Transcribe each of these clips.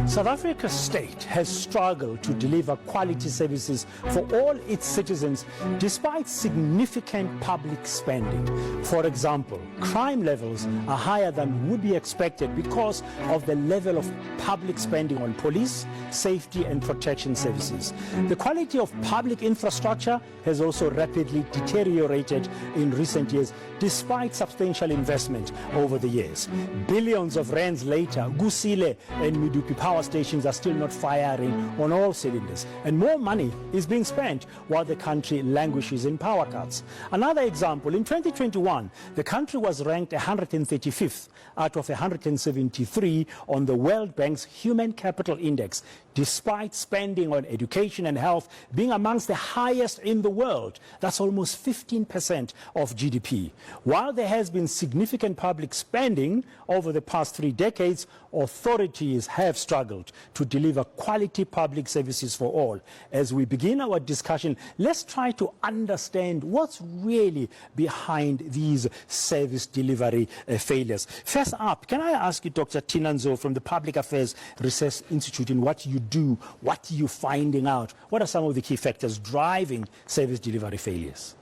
South Africa's state has struggled to deliver quality services for all its citizens despite significant public spending. For example, crime levels are higher than would be expected because of the level of public spending on police, safety and protection services. The quality of public infrastructure has also rapidly deteriorated in recent years despite substantial investment over the years. Billions of rands later, Gusile and Midupi power stations are still not firing on all cylinders, and more money is being spent while the country languishes in power cuts. Another example, in 2021, the country was ranked 135th out of 173 on the World Bank's Human Capital Index, despite spending on education and health being amongst the highest in the world. That's almost 15% of GDP. While there has been significant public spending over the past 3 decades, authorities have struggled to deliver quality public services for all. As we begin our discussion, let's try to understand what's really behind these service delivery failures. First up, can I ask you, Dr. Thina Nzo from the Public Affairs Research Institute, in what you do, what are you finding out? What are some of the key factors driving service delivery failures?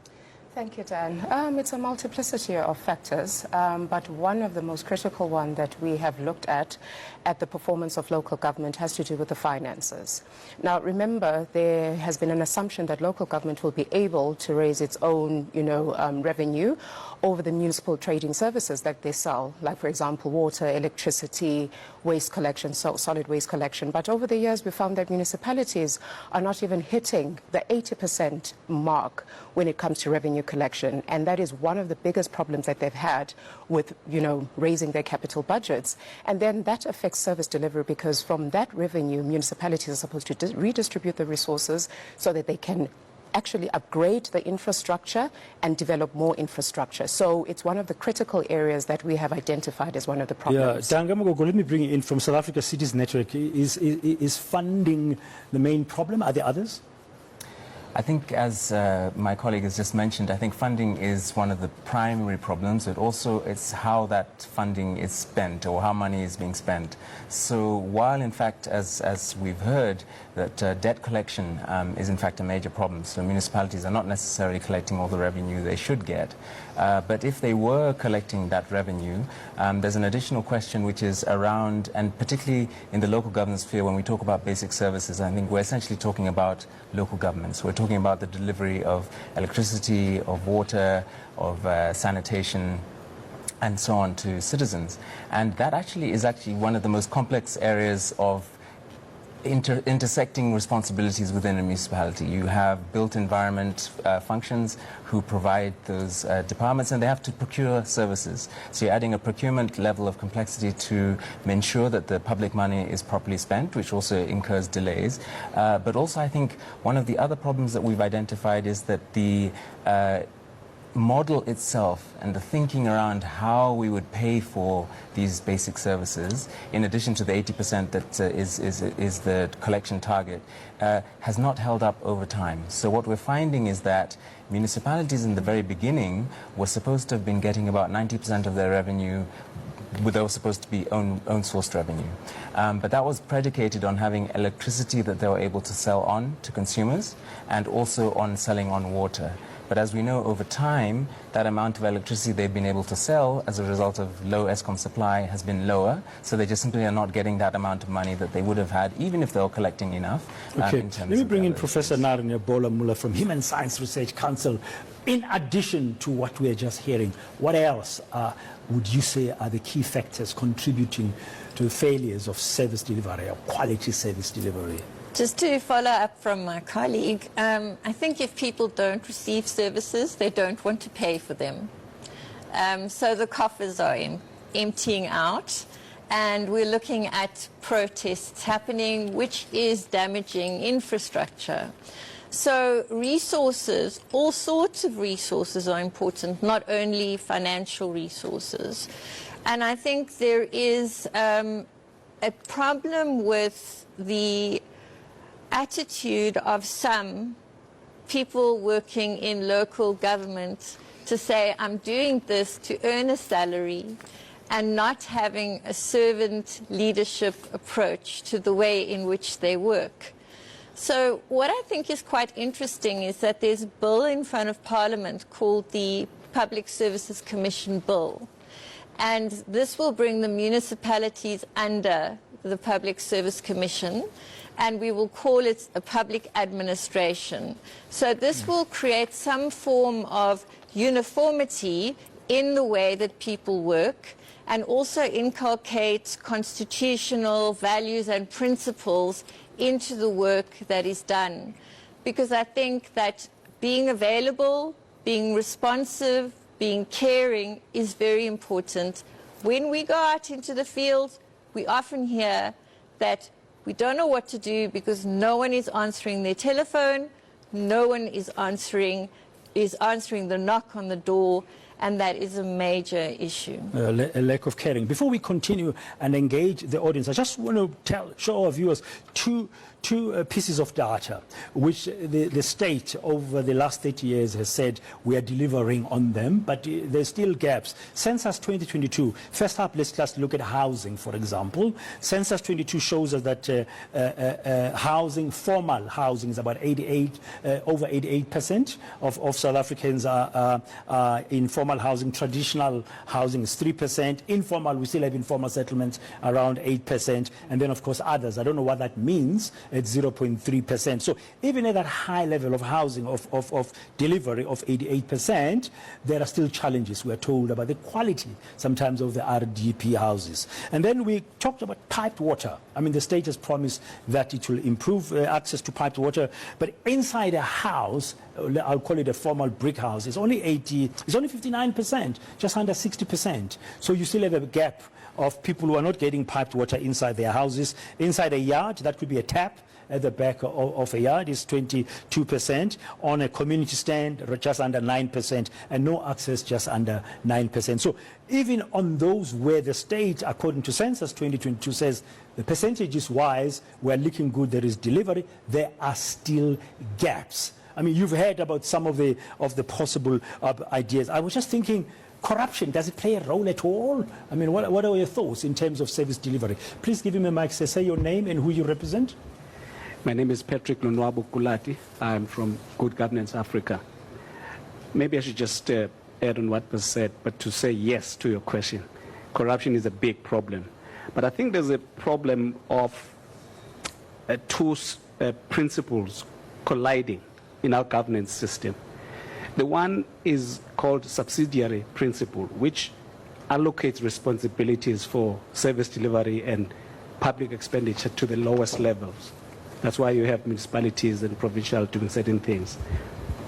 Thank you, Dan. It's a multiplicity of factors, but one of the most critical one that we have looked at the performance of local government has to do with the finances. Now, remember, there has been an assumption that local government will be able to raise its own, revenue over the municipal trading services that they sell, like, for example, water, electricity, waste collection, solid waste collection. But over the years, we found that municipalities are not even hitting the 80% mark when it comes to revenue collection, and that is one of the biggest problems that they've had with, raising their capital budgets. And then that affects service delivery, because from that revenue, municipalities are supposed to redistribute the resources so that they can actually upgrade the infrastructure and develop more infrastructure. So it's one of the critical areas that we have identified as one of the problems. Yeah, Danga Mughogho, let me bring you in from South Africa Cities Network. Is funding the main problem? Are there others? I think, as my colleague has just mentioned, I think funding is one of the primary problems, but also it's how that funding is spent, or how money is being spent. So while, in fact, as we've heard, that debt collection is in fact a major problem, so municipalities are not necessarily collecting all the revenue they should get, but if they were collecting that revenue, there's an additional question which is around, and particularly in the local government sphere, when we talk about basic services, I think we're essentially talking about local governments. We're talking about the delivery of electricity, of water, of sanitation, and so on to citizens. And that is one of the most complex areas of intersecting responsibilities within a municipality. You have built environment functions who provide those departments, and they have to procure services. So you're adding a procurement level of complexity to ensure that the public money is properly spent, which also incurs delays. But also, I think one of the other problems that we've identified is that the model itself and the thinking around how we would pay for these basic services, in addition to the 80% that is the collection target, has not held up over time. So what we're finding is that municipalities in the very beginning were supposed to have been getting about 90% of their revenue. They were supposed to be own-sourced revenue. But that was predicated on having electricity that they were able to sell on to consumers, and also on selling on water. But as we know, over time, that amount of electricity they've been able to sell as a result of low ESCOM supply has been lower, so they just simply are not getting that amount of money that they would have had, even if they were collecting enough. Okay, let me bring in Professor Narnia Bohler-Muller from Human Science Research Council. In addition to what we're just hearing, what else would you say are the key factors contributing to the failures of service delivery, or quality service delivery? Just to follow up from my colleague, I think if people don't receive services, they don't want to pay for them. So the coffers are emptying out, and we're looking at protests happening, which is damaging infrastructure. So resources, all sorts of resources are important, not only financial resources. And I think there is a problem with the attitude of some people working in local government to say, I'm doing this to earn a salary, and not having a servant leadership approach to the way in which they work. So what I think is quite interesting is that there's a bill in front of Parliament called the Public Services Commission Bill. And this will bring the municipalities under the Public Service Commission, and we will call it a public administration. So this will create some form of uniformity in the way that people work, and also inculcate constitutional values and principles into the work that is done. Because I think that being available, being responsive, being caring is very important. When we go out into the field, we often hear that we don't know what to do because no one is answering their telephone, no one is answering the knock on the door, and that is a major issue. A lack of caring. Before we continue and engage the audience, I just want to show our viewers two pieces of data which the state over the last 30 years has said we are delivering on them, but there's still gaps. Census 2022, first up, let's just look at housing, for example. Census 22 shows us that housing, formal housing, is about over 88% of South Africans are in formal housing. Traditional housing is 3%. Informal, we still have informal settlements around 8%. And then, of course, others. I don't know what that means. It's 0.3%. So even at that high level of housing, of delivery of 88%, there are still challenges. We are told about the quality sometimes of the RDP houses. And then we talked about piped water. I mean, the state has promised that it will improve access to piped water. But inside a house, I'll call it a formal brick house, it's only 59%, just under 60%. So you still have a gap of people who are not getting piped water inside their houses. Inside a yard, that could be a tap at the back of a yard, is 22%. On a community stand, just under 9%, and no access, just under 9%. So even on those where the state, according to Census 2022, says the percentages wise, we're looking good, there is delivery, there are still gaps. I mean, you've heard about some of the possible ideas. I was just thinking, corruption, does it play a role at all? I mean, what are your thoughts in terms of service delivery? Please give him a mic, say your name and who you represent. My name is Patrick Kulati. I'm from Good Governance Africa. Maybe I should just add on what was said, but to say yes to your question. Corruption is a big problem. But I think there's a problem of two principles colliding in our governance system. The one is called subsidiary principle, which allocates responsibilities for service delivery and public expenditure to the lowest levels. That's why you have municipalities and provincial doing certain things.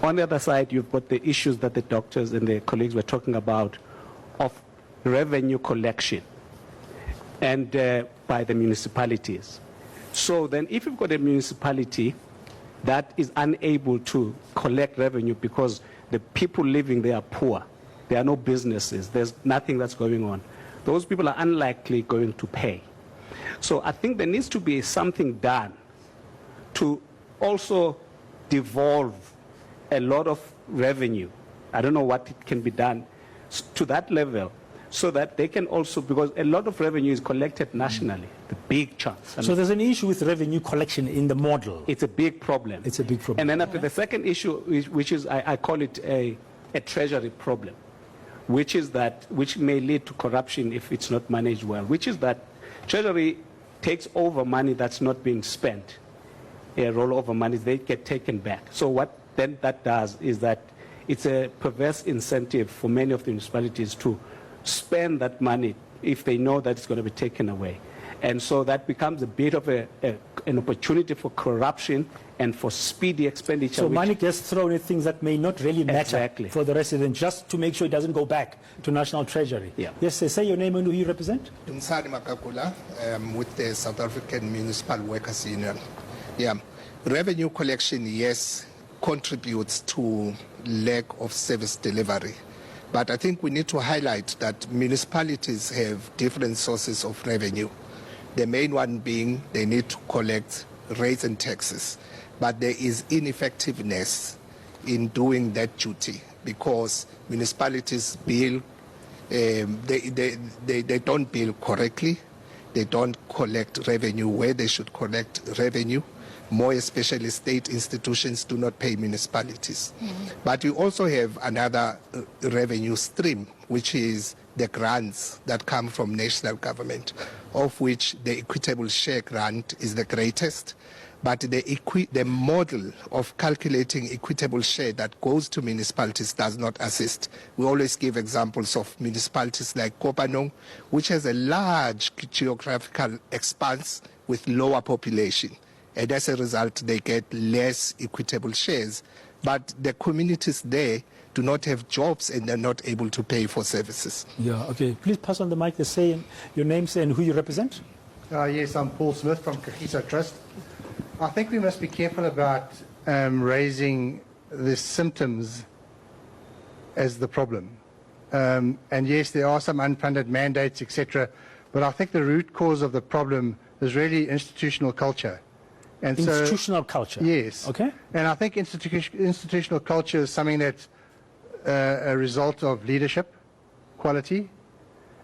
On the other side, you've got the issues that the doctors and the colleagues were talking about of revenue collection and by the municipalities. So then if you've got a municipality that is unable to collect revenue because the people living there are poor, there are no businesses, there's nothing that's going on, those people are unlikely going to pay. So I think there needs to be something done to also devolve a lot of revenue. I don't know what it can be done to that level, so that they can also, because a lot of revenue is collected nationally, the big chunks. So there's an issue with revenue collection in the model. It's a big problem. It's a big problem. And then after the second issue, which is, I call it a treasury problem, which may lead to corruption if it's not managed well, which is that treasury takes over money that's not being spent. Rollover money, they get taken back. So what then that does is that it's a perverse incentive for many of the municipalities to spend that money if they know that it's going to be taken away. And so that becomes a bit of an opportunity for corruption and for speedy expenditure. So money gets thrown at things that may not really matter for the resident, just to make sure it doesn't go back to National Treasury. Yeah. Yes, say your name and who you represent. Dumisani Magagula, with the South African Municipal Workers Union. Yeah, revenue collection, yes, contributes to lack of service delivery. But I think we need to highlight that municipalities have different sources of revenue. The main one being they need to collect rates and taxes. But there is ineffectiveness in doing that duty because municipalities bill They don't bill correctly. They don't collect revenue where they should collect revenue. More especially state institutions do not pay municipalities. But we also have another revenue stream, which is the grants that come from national government, of which the equitable share grant is the greatest. But the model of calculating equitable share that goes to municipalities does not assist. We always give examples of municipalities like Kopanong, which has a large geographical expanse with lower population. And as a result, they get less equitable shares. But the communities there do not have jobs and they're not able to pay for services. Yeah, okay. Please pass on the mic. They're saying your names and who you represent. Yes, I'm Paul Smith from Kagiso Trust. I think we must be careful about raising the symptoms as the problem. And yes, there are some unfunded mandates, etc. But I think the root cause of the problem is really institutional culture. And institutional culture? Yes. Okay. And I think institutional culture is something that's a result of leadership quality.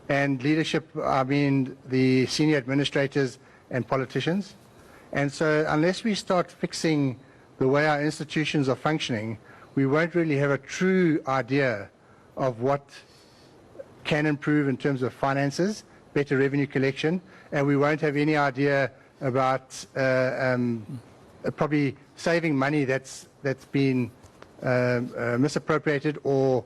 And leadership, I mean the senior administrators and politicians. And so unless we start fixing the way our institutions are functioning, we won't really have a true idea of what can improve in terms of finances, better revenue collection, and we won't have any idea about probably saving money that's been misappropriated or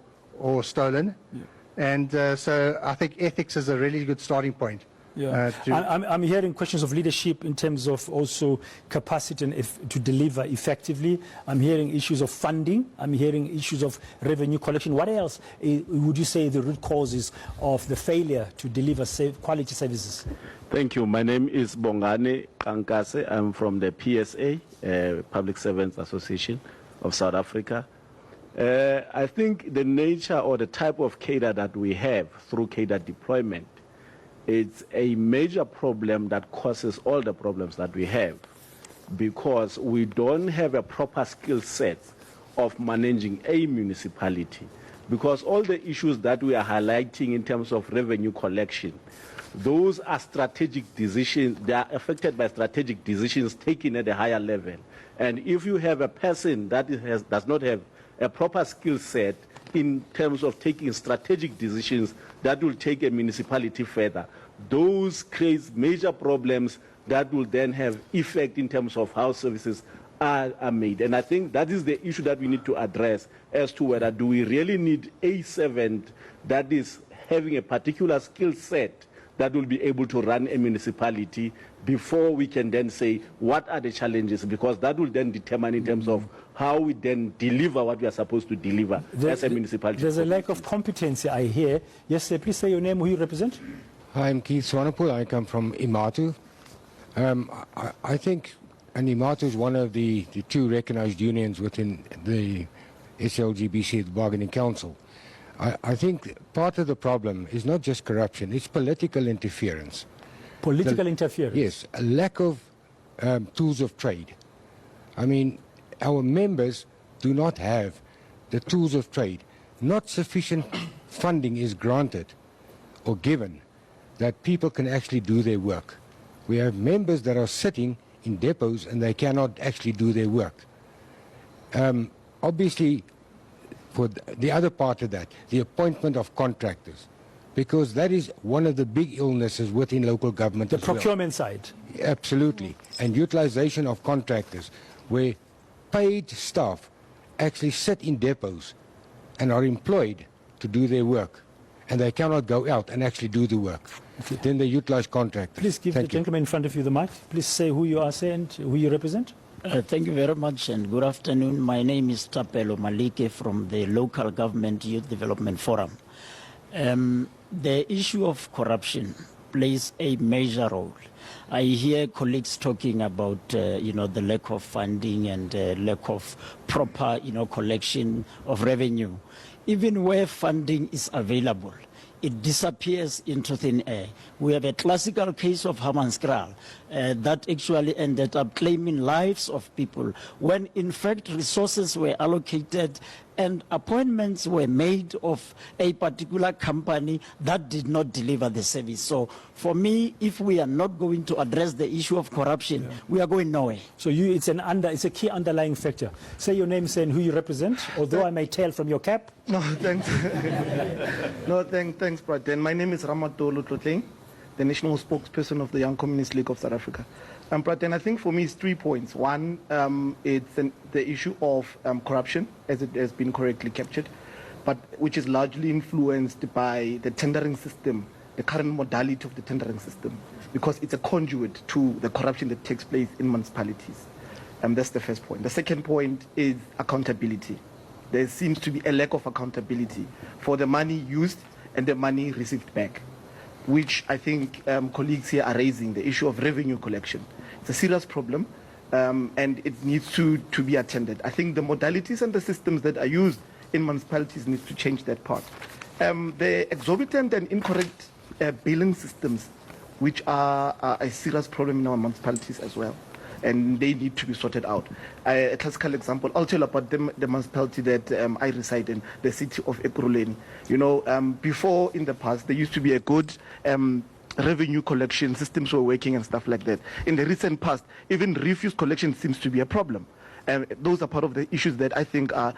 stolen. Yeah. And so I think ethics is a really good starting point. Yeah. I'm hearing questions of leadership in terms of also capacity and to deliver effectively. I'm hearing issues of funding. I'm hearing issues of revenue collection. What else would you say the root causes of the failure to deliver quality services? Thank you. My name is Bongani Qankase. I'm from the PSA, Public Servants Association of South Africa. I think the nature or the type of cadre that we have through cadre deployment, it's a major problem that causes all the problems that we have, because we don't have a proper skill set of managing a municipality. Because all the issues that we are highlighting in terms of revenue collection, those are strategic decisions. They are affected by strategic decisions taken at a higher level. And if you have a person that does not have a proper skill set in terms of taking strategic decisions that will take a municipality further, those create major problems that will then have effect in terms of how services are made. And I think that is the issue that we need to address as to whether do we really need a servant that is having a particular skill set that will be able to run a municipality before we can then say what are the challenges, because that will then determine in terms of how we then deliver what we are supposed to deliver as a municipality. There's a lack of competency, I hear. Yes, sir, please say your name, who you represent. Hi, I'm Keith Swanepoel. I come from Mmabatho. I think Mmabatho is one of the two recognized unions within the SLGBC, the Bargaining Council. I think part of the problem is not just corruption, it's political interference. Political interference? Yes, a lack of tools of trade. I mean, our members do not have the tools of trade. Not sufficient funding is granted or given that people can actually do their work. We have members that are sitting in depots and they cannot actually do their work. Obviously, for the other part of that, the appointment of contractors, because that is one of the big illnesses within local government. The procurement side. Absolutely. And utilization of contractors, where paid staff actually sit in depots and are employed to do their work, and they cannot go out and actually do the work. Okay. Then they utilize contractors. Please give the gentleman in front of you the mic. Please say who you are and who you represent. Thank you very much and good afternoon. My name is Thapelo Maliko from the Local Government Youth Development Forum. The issue of corruption plays a major role. I hear colleagues talking about the lack of funding and lack of proper collection of revenue. Even where funding is available, it disappears into thin air. We have a classical case of Hammanskraal that actually ended up claiming lives of people when in fact resources were allocated and appointments were made of a particular company that did not deliver the service. So for me, if we are not going to address the issue of corruption, we are going nowhere. So it's a key underlying factor. Say your name, say, and who you represent, although I may tell from your cap. No, thanks. Thanks, Praten. My name is Ramatolo Tlotleng, the national spokesperson of the Young Communist League of South Africa. Praten, I think for me it's 3 points. One, it's the issue of corruption, as it has been correctly captured, but which is largely influenced by the tendering system, the current modality of the tendering system, because it's a conduit to the corruption that takes place in municipalities. That's the first point. The second point is accountability. There seems to be a lack of accountability for the money used and the money received back, which I think colleagues here are raising, the issue of revenue collection. It's a serious problem, and it needs to be attended. I think the modalities and the systems that are used in municipalities need to change that part. The exorbitant and incorrect billing systems, which are a serious problem in our municipalities as well, and they need to be sorted out. A classical example, I'll tell about the municipality that I reside in, the city of Ekurhuleni. You know, before in the past, there used to be a good revenue collection, systems were working and stuff like that. In the recent past, even refuse collection seems to be a problem. Those are part of the issues that I think are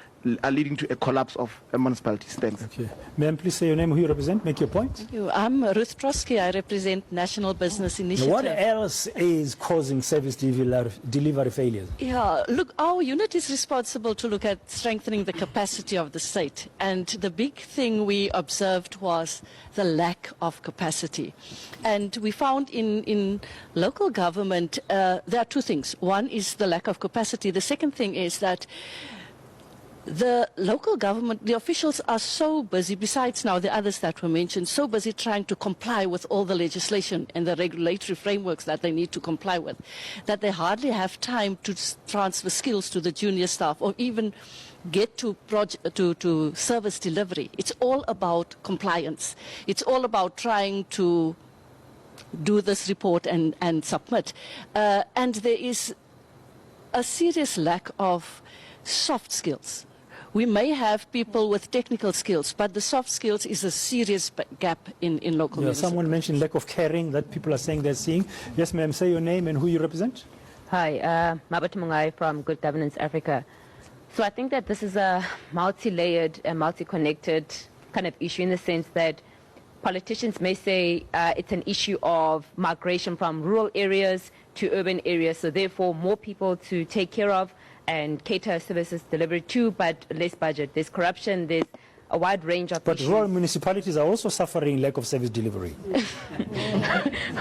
leading to a collapse of municipalities. Thanks. Okay. Ma'am, please say your name, who you represent, make your point. Thank you. I'm Ruth Troskie. I represent National Business Initiative. Now, what else is causing service delivery failures? Yeah, look, our unit is responsible to look at strengthening the capacity of the state. And the big thing we observed was the lack of capacity. And we found in local government, there are two things. One is the lack of capacity. The second thing is that the local government, the officials are so busy, besides now the others that were mentioned, so busy trying to comply with all the legislation and the regulatory frameworks that they need to comply with, that they hardly have time to transfer skills to the junior staff or even get to service delivery. It's all about compliance. It's all about trying to do this report and submit. And there is a serious lack of soft skills. We may have people with technical skills, but the soft skills is a serious gap in local municipalities. Someone mentioned lack of caring that people are saying they're seeing. Yes, ma'am, say your name and who you represent. Hi, Mmabatho Mongae from Good Governance Africa. So I think that this is a multi-layered and multi-connected kind of issue in the sense that politicians may say it's an issue of migration from rural areas to urban areas, so therefore more people to take care of and cater services delivered to, but less budget. There's corruption, there's a wide range of issues. But rural municipalities are also suffering lack of service delivery.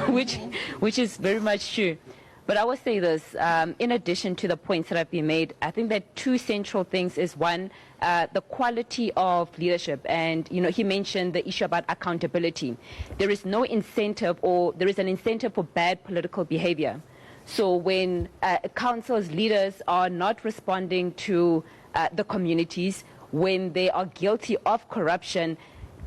which is very much true. But I will say this, in addition to the points that have been made, I think that two central things is one, the quality of leadership. And, you know, he mentioned the issue about accountability. There is no incentive, or there is an incentive for bad political behavior. So when councils, leaders are not responding to the communities, when they are guilty of corruption,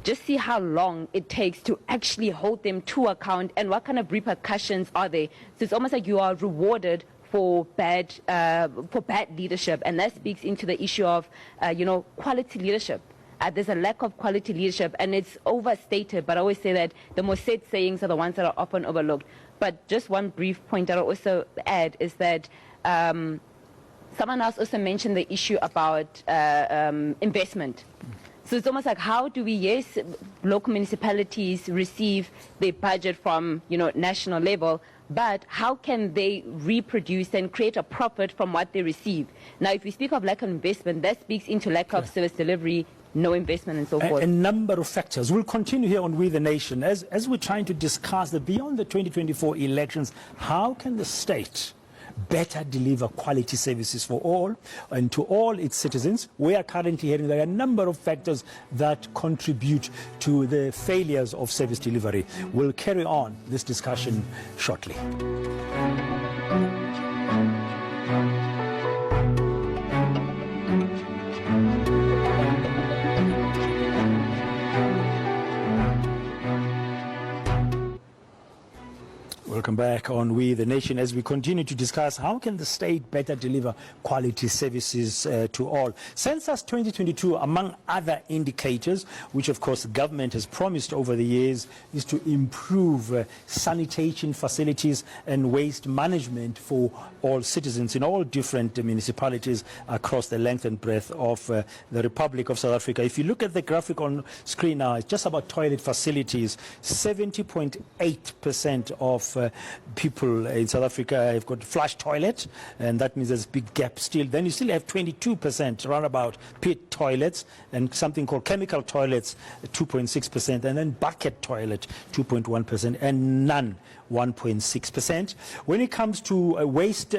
just see how long it takes to actually hold them to account and what kind of repercussions are there. So it's almost like you are rewarded for bad leadership, and that speaks into the issue of quality leadership. There's a lack of quality leadership, and it's overstated, but I always say that the most said sayings are the ones that are often overlooked. But just one brief point that I'll also add is that someone else also mentioned the issue about investment. So it's almost like, how do we, yes, local municipalities receive their budget from, national level, but how can they reproduce and create a profit from what they receive? Now, if we speak of lack of investment, that speaks into lack of service delivery, no investment and so forth. A number of factors. We'll continue here on We the Nation. As we're trying to discuss that beyond the 2024 elections, how can the state better deliver quality services for all and to all its citizens? We are currently hearing there are a number of factors that contribute to the failures of service delivery. We'll carry on this discussion shortly. We'll Welcome back on We the Nation as we continue to discuss how can the state better deliver quality services to all. Census 2022, among other indicators, which of course the government has promised over the years, is to improve sanitation facilities and waste management for all citizens in all different municipalities across the length and breadth of the Republic of South Africa. If you look at the graphic on screen now, it's just about toilet facilities. 70.8% of people in South Africa have got flush toilet, and that means there's a big gap still. Then you still have 22% roundabout pit toilets, and something called chemical toilets, 2.6%, and then bucket toilet, 2.1%, and none, 1.6%. When it comes to waste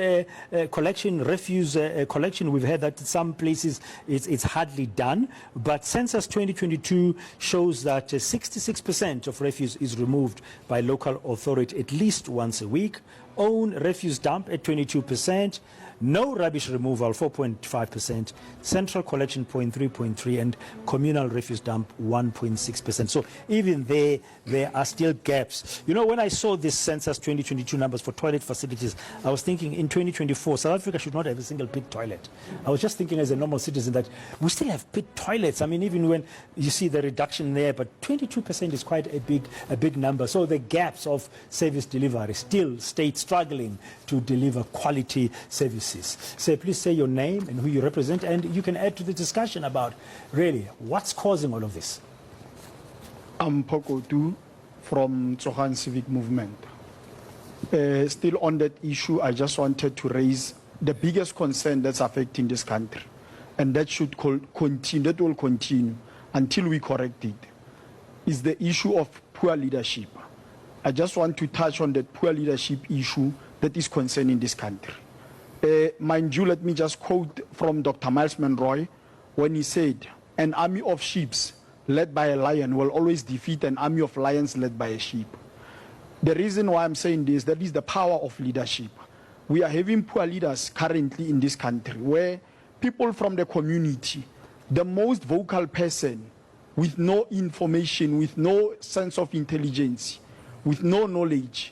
collection, refuse collection, we've heard that in some places it's hardly done, but Census 2022 shows that 66% of refuse is removed by local authority at least once a week. Own refuse dump at 22%. No rubbish removal, 4.5%, central collection 0.3%, and communal refuse dump 1.6%. So even there are still gaps. You know, when I saw this Census 2022 numbers for toilet facilities, I was thinking in 2024, South Africa should not have a single pit toilet. I was just thinking as a normal citizen that we still have pit toilets. I mean, even when you see the reduction there, but 22% is quite a big number. So the gaps of service delivery, still state struggling to deliver quality services. So please say your name and who you represent, and you can add to the discussion about really what's causing all of this. I'm Pokotu from Tsohan Civic Movement. Still on that issue, I just wanted to raise the biggest concern that's affecting this country, and that should continue, that will continue until we correct it, is the issue of poor leadership. I just want to touch on that poor leadership issue that is concerning this country. Mind you, let me just quote from Dr. Miles Monroe when he said, "An army of sheep led by a lion will always defeat an army of lions led by a sheep." The reason why I'm saying this, that is the power of leadership. We are having poor leaders currently in this country where people from the community, the most vocal person with no information, with no sense of intelligence, with no knowledge,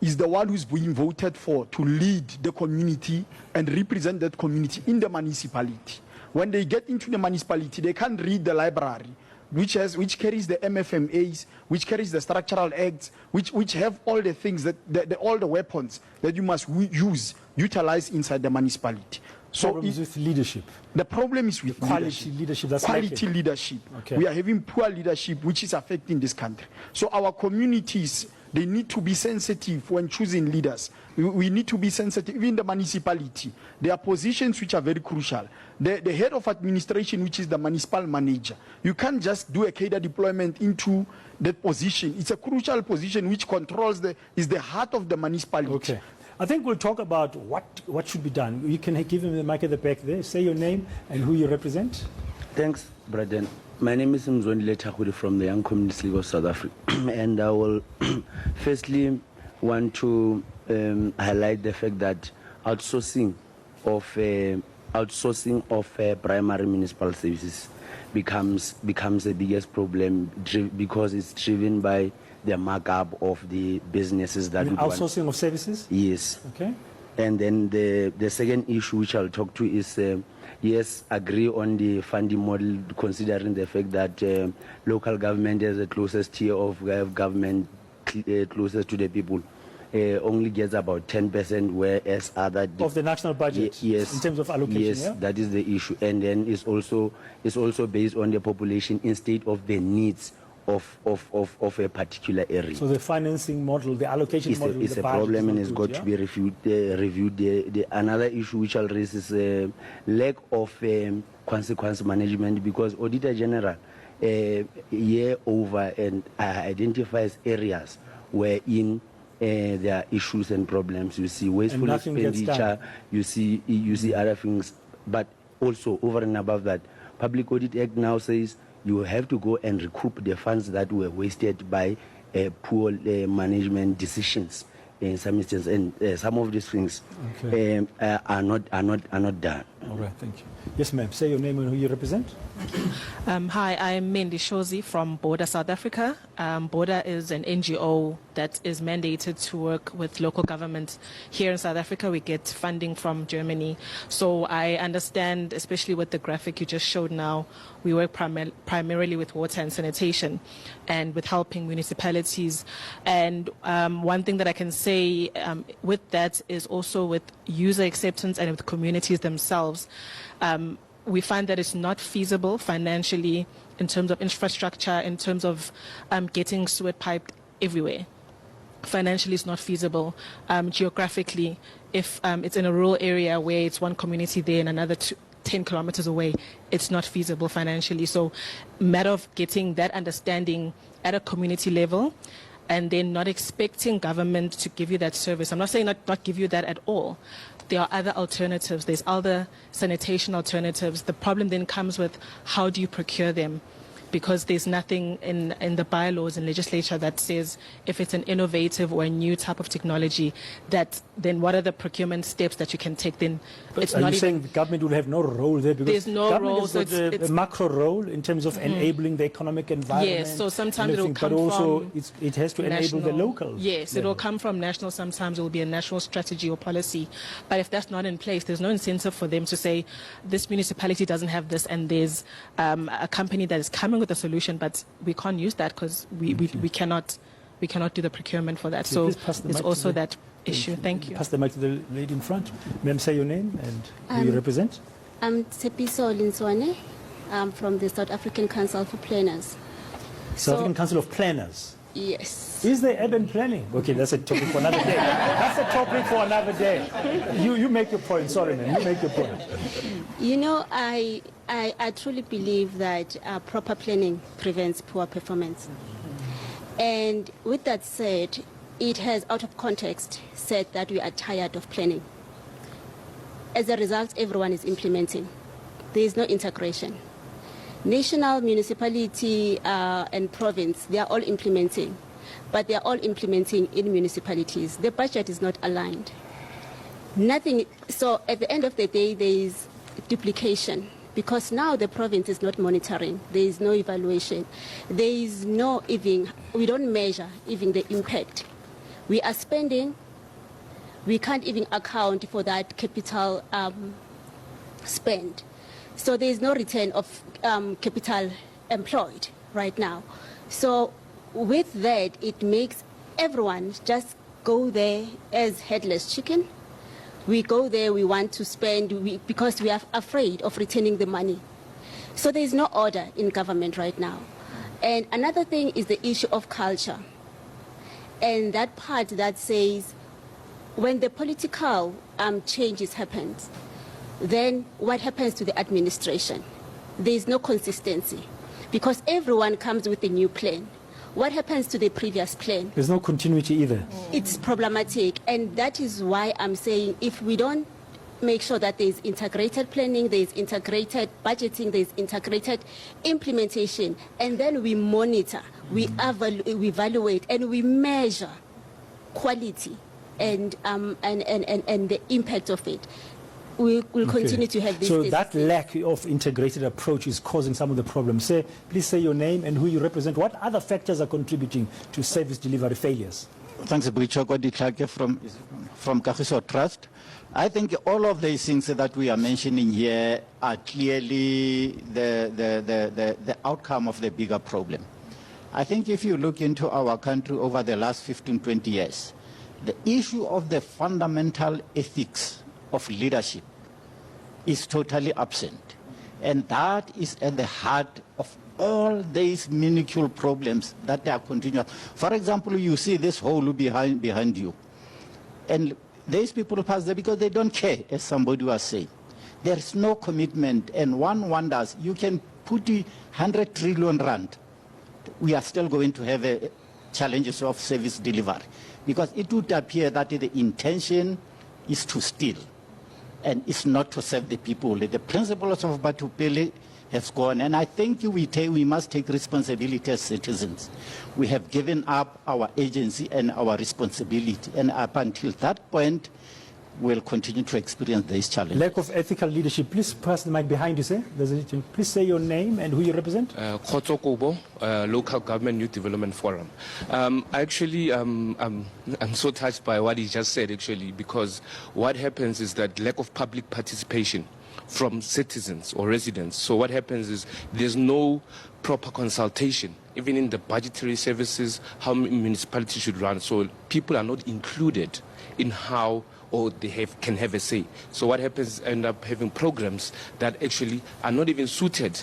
is the one who's being voted for to lead the community and represent that community in the municipality. When they get into the municipality, they can't read the library, which carries the MFMAs, which carries the structural acts, which have all the things all the weapons that you must utilize inside the municipality. So problems with leadership. The problem is with quality leadership. That's quality leadership. Okay. We are having poor leadership, which is affecting this country. So our communities, they need to be sensitive when choosing leaders. We need to be sensitive. Even the municipality, there are positions which are very crucial. The head of administration, which is the municipal manager, you can't just do a cadre deployment into that position. It's a crucial position which controls is the heart of the municipality. Okay. I think we'll talk about what should be done. You can give him the mic at the back there. Say your name and who you represent. Thanks, Braden. My name is Mzondile Takhuli from the Young Communist League of South Africa. And I will firstly want to highlight the fact that outsourcing of primary municipal services becomes the biggest problem because it's driven by the markup of the businesses that would outsourcing of services? Yes. Okay. And then the second issue which I'll talk to is, yes, agree on the funding model, considering the fact that local government is the closest tier of government closest to the people. Only gets about 10%, whereas other of the national budget. Yes, in terms of allocation. Yes, yeah? That is the issue, and then it's also based on the population instead of the needs of a particular area. So the financing model, the allocation model, is a problem, and it's got to be reviewed. Another issue which I'll raise is lack of consequence management, because Auditor General year over and identifies areas wherein there are issues and problems. You see wasteful expenditure, you see other things, but also over and above that, Public Audit Act now says you have to go and recoup the funds that were wasted by poor management decisions in some instances, and some of these things are not done. All right, thank you. Yes, ma'am. Say your name and who you represent. Hi, I'm Mendi Shozi from Border South Africa. Border is an NGO that is mandated to work with local governments. Here in South Africa, we get funding from Germany. So I understand, especially with the graphic you just showed now, we work primarily with water and sanitation and with helping municipalities. And one thing that I can say with that is also with user acceptance and with communities themselves. We find that it's not feasible financially in terms of infrastructure, in terms of getting sewer piped everywhere. Financially, it's not feasible. Geographically, if it's in a rural area where it's one community there and another 10 kilometers away, it's not feasible financially. So, matter of getting that understanding at a community level, and then not expecting government to give you that service. I'm not saying not give you that at all. There are other alternatives. There's other sanitation alternatives. The problem then comes with how do you procure them? Because there's nothing in the bylaws and legislature that says if it's an innovative or a new type of technology, that then what are the procurement steps that you can take? Then it's are not you saying the government will have no role there? Because there's no government role. has So got a macro role in terms of enabling the economic environment. Yes, so sometimes it will come but also from it has to enable the locals. Yes, it will come from national. Sometimes it will be a national strategy or policy. But if that's not in place, there's no incentive for them to say this municipality doesn't have this, and there's a company that is coming with a solution, but we can't use that because we cannot do the procurement for that. So there's also that issue. Thank you. Pass the mic to the lady in front. Ma'am, say your name and who you represent. I'm Tsepiso Linswane. I'm from the South African Council for Planners. South African Council of Planners. Yes. Is there urban planning? Okay, that's a topic for another day. That's a topic for another day. You make your point. Sorry, ma'am. You make your point. You know, I truly believe that proper planning prevents poor performance. And with that said, it has, out of context, said that we are tired of planning. As a result, everyone is implementing. There is no integration. National, municipality, and province, they are all implementing. But they are all implementing in municipalities. The budget is not aligned. Nothing. So at the end of the day, there is duplication. Because now the province is not monitoring. There is no evaluation. There is no even, we don't measure even the impact. We are spending, we can't even account for that capital spend. So there is no return of capital employed right now. So with that, it makes everyone just go there as headless chicken. We go there, we want to spend because we are afraid of returning the money. So there is no order in government right now. And another thing is the issue of culture. And that part that says when the political changes happen, then what happens to the administration? There is no consistency because everyone comes with a new plan. What happens to the previous plan? There's no continuity either. It's problematic, and that is why I'm saying if we don't make sure that there's integrated planning, there's integrated budgeting, there's integrated implementation, and then we monitor, we evaluate, and we measure quality and the impact of it, we will continue to have this. So that lack of integrated approach is causing some of the problems. Please say your name and who you represent. What other factors are contributing to service delivery failures? Thanks, Brichoko Ditlake from Kagiso Trust. I think all of these things that we are mentioning here are clearly the outcome of the bigger problem. I think if you look into our country over the last 15, 20 years, the issue of the fundamental ethics of leadership is totally absent. And that is at the heart of all these minuscule problems that are continuous. For example, you see this hole behind you. And these people pass there because they don't care, as somebody was saying. There is no commitment, and one wonders, you can put 100 trillion rand. We are still going to have challenges of service delivery because it would appear that the intention is to steal and it's not to serve the people. The principles of Batupele has gone. And I think we must take responsibility as citizens. We have given up our agency and our responsibility. And up until that point, we'll continue to experience these challenges. Lack of ethical leadership. Please pass the mic behind you, sir. Please say your name and who you represent. Khotso Kobo, Local Government Youth Development Forum. I'm so touched by what he just said, actually, because what happens is that lack of public participation from citizens or residents. So what happens is there's no proper consultation, even in the budgetary services, how municipalities should run. So people are not included in how or they can have a say. So what happens, end up having programs that actually are not even suited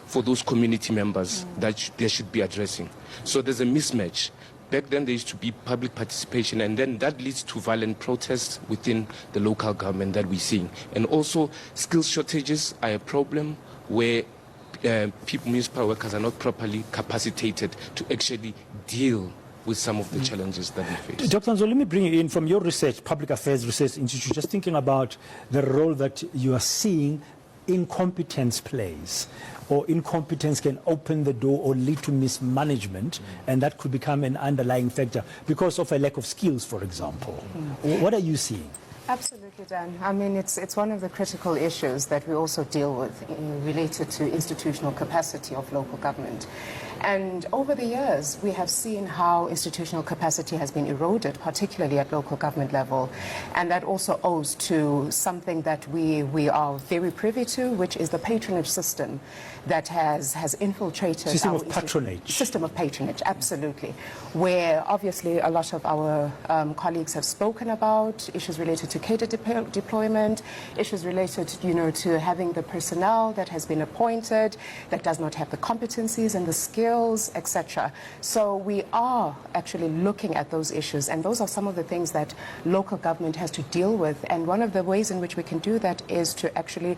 for those community members that they should be addressing. So there's a mismatch. Back then there used to be public participation, and then that leads to violent protests within the local government that we're seeing. And also skills shortages are a problem where municipal workers are not properly capacitated to actually deal with some of the challenges that we face. Dr. Nzo, let me bring you in from your research, Public Affairs Research Institute, just thinking about the role that you are seeing incompetence plays, or incompetence can open the door or lead to mismanagement, and that could become an underlying factor because of a lack of skills, for example. What are you seeing? Absolutely, Dan. I mean, it's one of the critical issues that we also deal with related to institutional capacity of local government. And over the years, we have seen how institutional capacity has been eroded, particularly at local government level. And that also owes to something that we are very privy to, which is the patronage system that has infiltrated System of patronage. System of patronage, absolutely. Where obviously a lot of our colleagues have spoken about issues related to cadre deployment, issues related, to having the personnel that has been appointed that does not have the competencies and the skills, etc. So we are actually looking at those issues, and those are some of the things that local government has to deal with. And one of the ways in which we can do that is to actually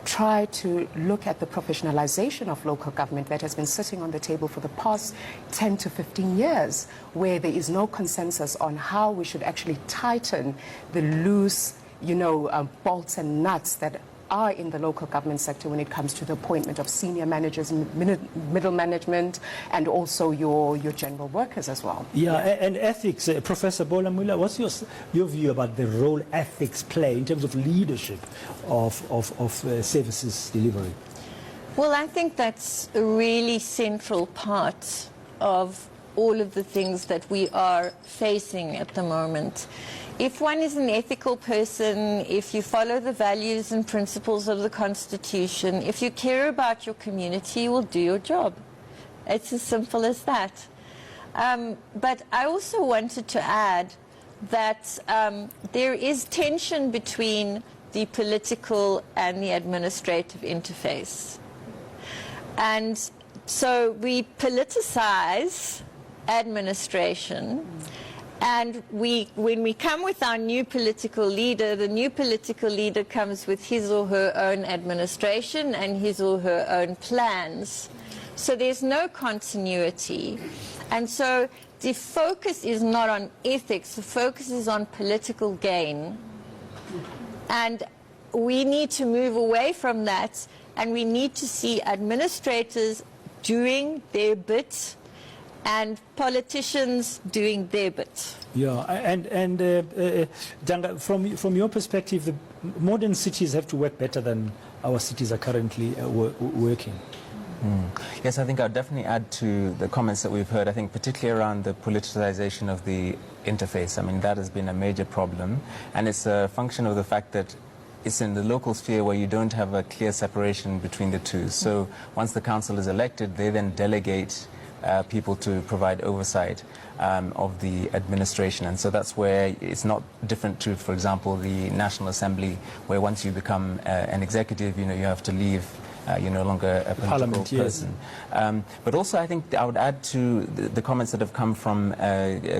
try to look at the professionalization of local government that has been sitting on the table for the past 10 to 15 years, where there is no consensus on how we should actually tighten the loose, bolts and nuts that are in the local government sector when it comes to the appointment of senior managers, middle management, and also your general workers as well. Yeah, and ethics. Professor Bohler-Muller, what's your view about the role ethics play in terms of leadership of services delivery? Well, I think that's a really central part of all of the things that we are facing at the moment. If one is an ethical person, if you follow the values and principles of the Constitution, if you care about your community, you will do your job. It's as simple as that. But I also wanted to add that there is tension between the political and the administrative interface. And so we politicize administration. And when we come with our new political leader, the new political leader comes with his or her own administration and his or her own plans. So there's no continuity. And so the focus is not on ethics, the focus is on political gain. And we need to move away from that, and we need to see administrators doing their bit and politicians doing their bit. Yeah, and Danga, from your perspective, the modern cities have to work better than our cities are currently working. Yes, I think I'll definitely add to the comments that we've heard, I think particularly around the politicization of the interface. I mean, that has been a major problem, and it's a function of the fact that it's in the local sphere where you don't have a clear separation between the two. So once the council is elected, they then delegate people to provide oversight of the administration. And so that's where it's not different to, for example, the National Assembly, where once you become an executive, you have to leave. You're no longer a political person. Yes. But also I think I would add to the comments that have come from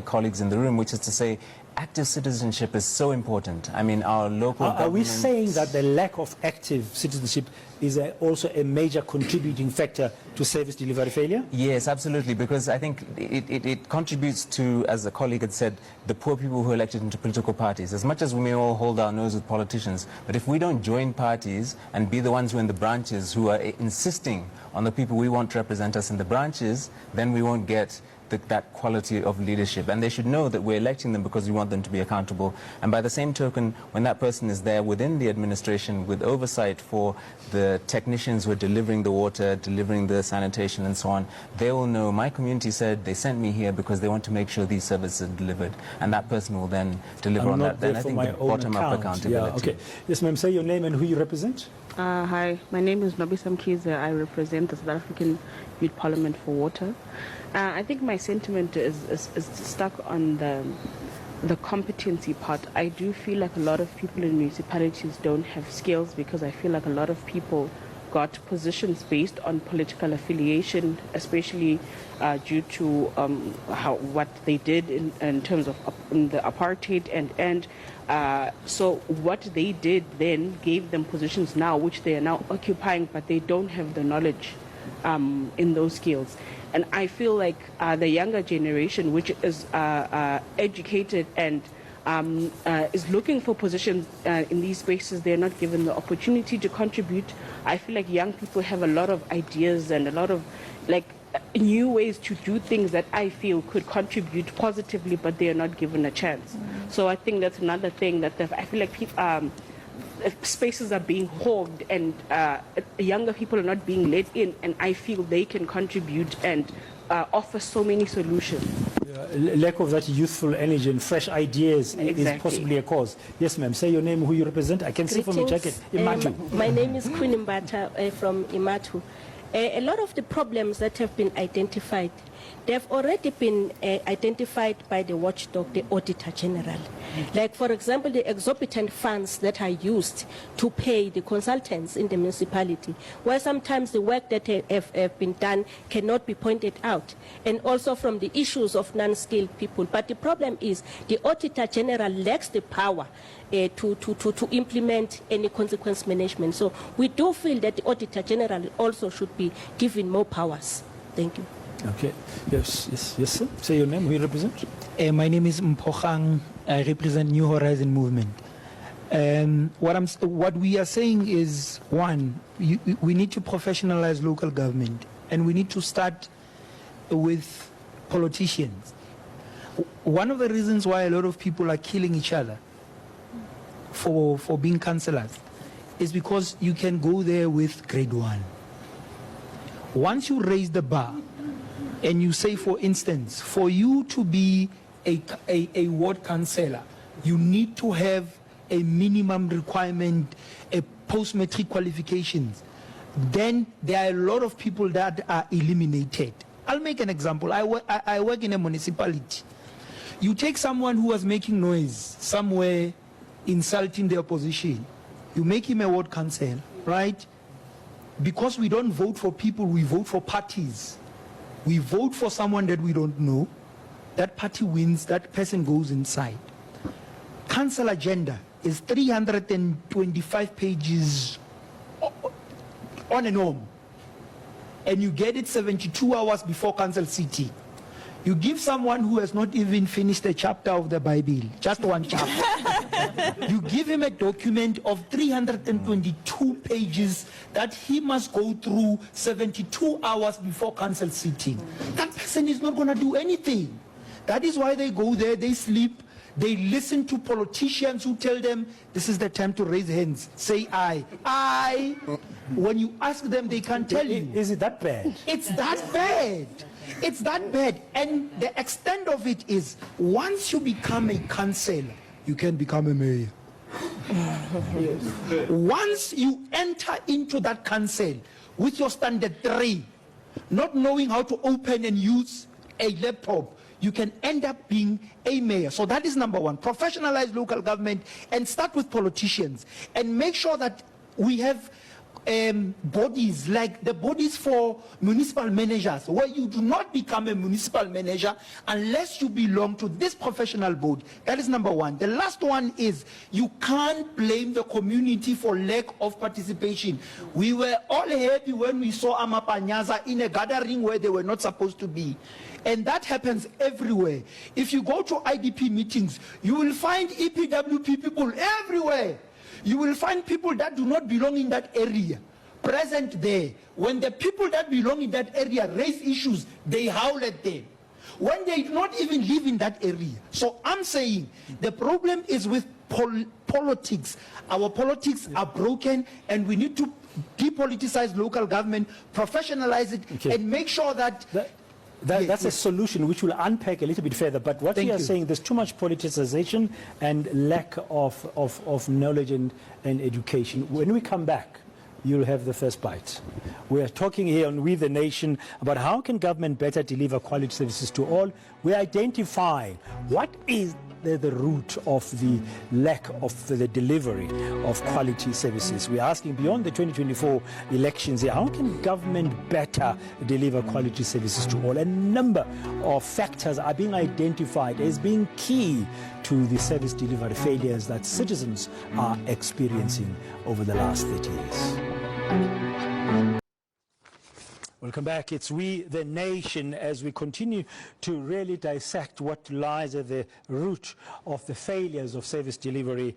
colleagues in the room, which is to say active citizenship is so important. I mean, our local government... Are we saying that the lack of active citizenship is also a major contributing factor to service delivery failure? Yes, absolutely, because I think it contributes to, as a colleague had said, the poor people who are elected into political parties. As much as we may all hold our nose with politicians, but if we don't join parties and be the ones who are in the branches who are insisting on the people we want to represent us in the branches, then we won't get that quality of leadership. And they should know that we're electing them because we want them to be accountable. And by the same token, when that person is there within the administration with oversight for the technicians who are delivering the water, delivering the sanitation and so on, they will know my community said they sent me here because they want to make sure these services are delivered. And that person will then deliver on that. Then I think bottom-up accountability. Yeah, okay. Yes, ma'am, say your name and who you represent. Hi, my name is Nobisa Mkhize. I represent the South African Youth Parliament for Water. I think my sentiment is stuck on the competency part. I do feel like a lot of people in municipalities don't have skills, because I feel like a lot of people got positions based on political affiliation, especially due to what they did in terms of the apartheid and so what they did then gave them positions now which they are now occupying, but they don't have the knowledge in those skills. And I feel like the younger generation, which is educated and is looking for positions in these spaces, they're not given the opportunity to contribute. I feel like young people have a lot of ideas and a lot of new ways to do things that I feel could contribute positively, but they are not given a chance. So I think that's another thing that I feel like people, spaces are being hogged and younger people are not being let in, and I feel they can contribute and offer so many solutions. Lack of that youthful energy and fresh ideas is possibly a cause. Yes, ma'am. Say your name, who you represent. I can see from your jacket. My name is Queen Mbabatho from Imatu. A lot of the problems that have been identified, they've already been identified by the watchdog, the Auditor General. Like, for example, the exorbitant funds that are used to pay the consultants in the municipality, where sometimes the work that have been done cannot be pointed out, and also from the issues of non-skilled people. But the problem is the Auditor General lacks the power to implement any consequence management. So we do feel that the Auditor General also should be given more powers. Thank you. Okay. Yes, sir. Say your name, who you represent. My name is Mpogang. I represent New Horizon Movement. What we are saying is, one, we need to professionalize local government, and we need to start with politicians. One of the reasons why a lot of people are killing each other for being councillors is because you can go there with grade 1. Once you raise the bar and you say, for instance, for you to be a ward councillor, you need to have a minimum requirement, a post-matric qualifications, then there are a lot of people that are eliminated. I'll make an example. I work in a municipality. You take someone who was making noise somewhere, insulting the opposition, you make him a ward councillor, right? Because we don't vote for people, we vote for parties. We vote for someone that we don't know. That party wins, that person goes inside. Council agenda is 325 pages on and on. And you get it 72 hours before council sitting. You give someone who has not even finished a chapter of the Bible, just one chapter. You give him a document of 322 pages that he must go through 72 hours before council sitting. That person is not going to do anything. That is why they go there, they sleep, they listen to politicians who tell them, this is the time to raise hands. Say aye. Aye. When you ask them, they can't tell you. Is it that bad? It's that bad. It's that bad. And the extent of it is, once you become a councillor, you can become a mayor. Once you enter into that council with your standard 3, not knowing how to open and use a laptop, you can end up being a mayor. So that is number one. Professionalize local government and start with politicians and make sure that we have bodies like the bodies for municipal managers, where you do not become a municipal manager unless you belong to this professional board. That is number one. The last one is you can't blame the community for lack of participation. We were all happy when we saw Amapanyaza in a gathering where they were not supposed to be. And that happens everywhere. If you go to IDP meetings, you will find EPWP people everywhere. You will find people that do not belong in that area present there. When the people that belong in that area raise issues, they howl at them, when they do not even live in that area. So I'm saying the problem is with politics. Our politics are broken, and we need to depoliticize local government, professionalize it, and make sure that... That's a solution which we'll unpack a little bit further. But what you are saying, there's too much politicization and lack of knowledge and education. When we come back, you'll have the first bite. We are talking here on We the Nation about how can government better deliver quality services to all. We identify what is the root of the lack of the delivery of quality services. We're asking, beyond the 2024 elections here, how can government better deliver quality services to all? A number of factors are being identified as being key to the service delivery failures that citizens are experiencing over the last 30 years. Welcome back. It's We the Nation as we continue to really dissect what lies at the root of the failures of service delivery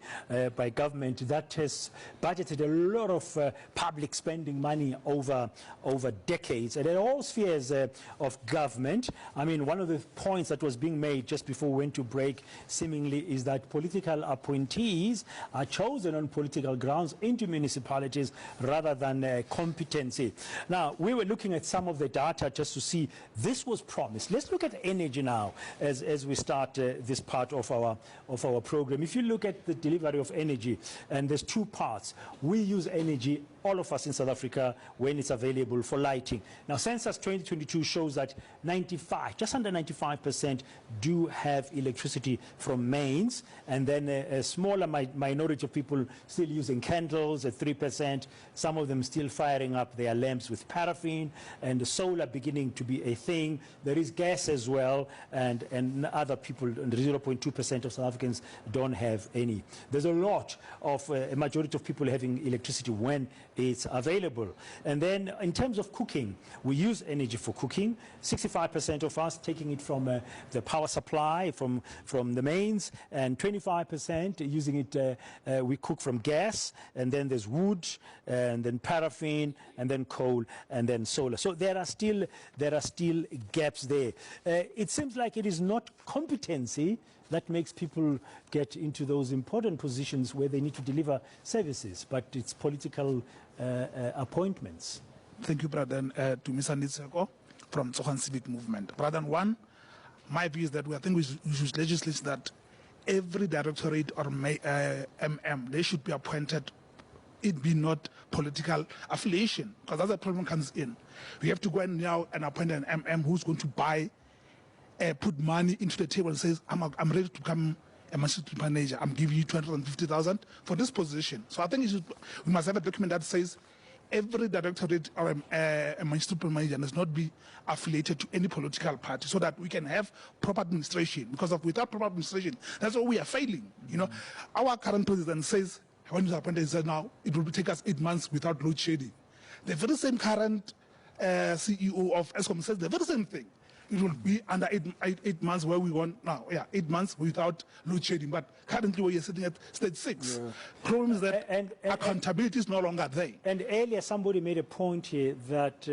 by government that has budgeted a lot of public spending money over decades and in all spheres of government. I mean, one of the points that was being made just before we went to break seemingly is that political appointees are chosen on political grounds into municipalities rather than competency. Now, we were looking at some of the data just to see this was promised. Let's look at energy now as we start this part of our program. If you look at the delivery of energy, and there's two parts. We use energy, all of us in South Africa, when it's available for lighting. Now, Census 2022 shows that just under 95% do have electricity from mains, and then a smaller minority of people still using candles at 3%, some of them still firing up their lamps with paraffin, and the solar beginning to be a thing. There is gas as well, and other people, 0.2% of South Africans don't have any. There's a lot of, a majority of people having electricity when it's available. And then in terms of cooking, we use energy for cooking. 65% of us taking it from the power supply, from the mains, and 25% using it, we cook from gas, and then there's wood, and then paraffin, and then coal, and then solar. So there are still gaps there. It seems like it is not competency that makes people get into those important positions where they need to deliver services, but it's political appointments. Thank you, Brother Dumisani Magagula from Tsohan Civic Movement. Brother, one, my view is that we should legislate that every directorate or they should be appointed. It be not political affiliation, because that's the problem comes in. We have to go in now and appoint an who's going to buy, put money into the table and says, I'm ready to become a municipal manager. I'm giving you 250,000 for this position. So I think we must have a document that says every directorate or a municipal manager does not be affiliated to any political party, so that we can have proper administration. Because without proper administration, that's why we are failing. You know, our current president says, when he was appointed, he said now it will take us 8 months without load shedding. The very same current CEO of ESCOM says the very same thing. It will be under 8 months where we want now. Yeah, 8 months without load shedding. But currently we are sitting at stage 6. Yeah. Problem is that accountability is no longer there. And earlier somebody made a point here that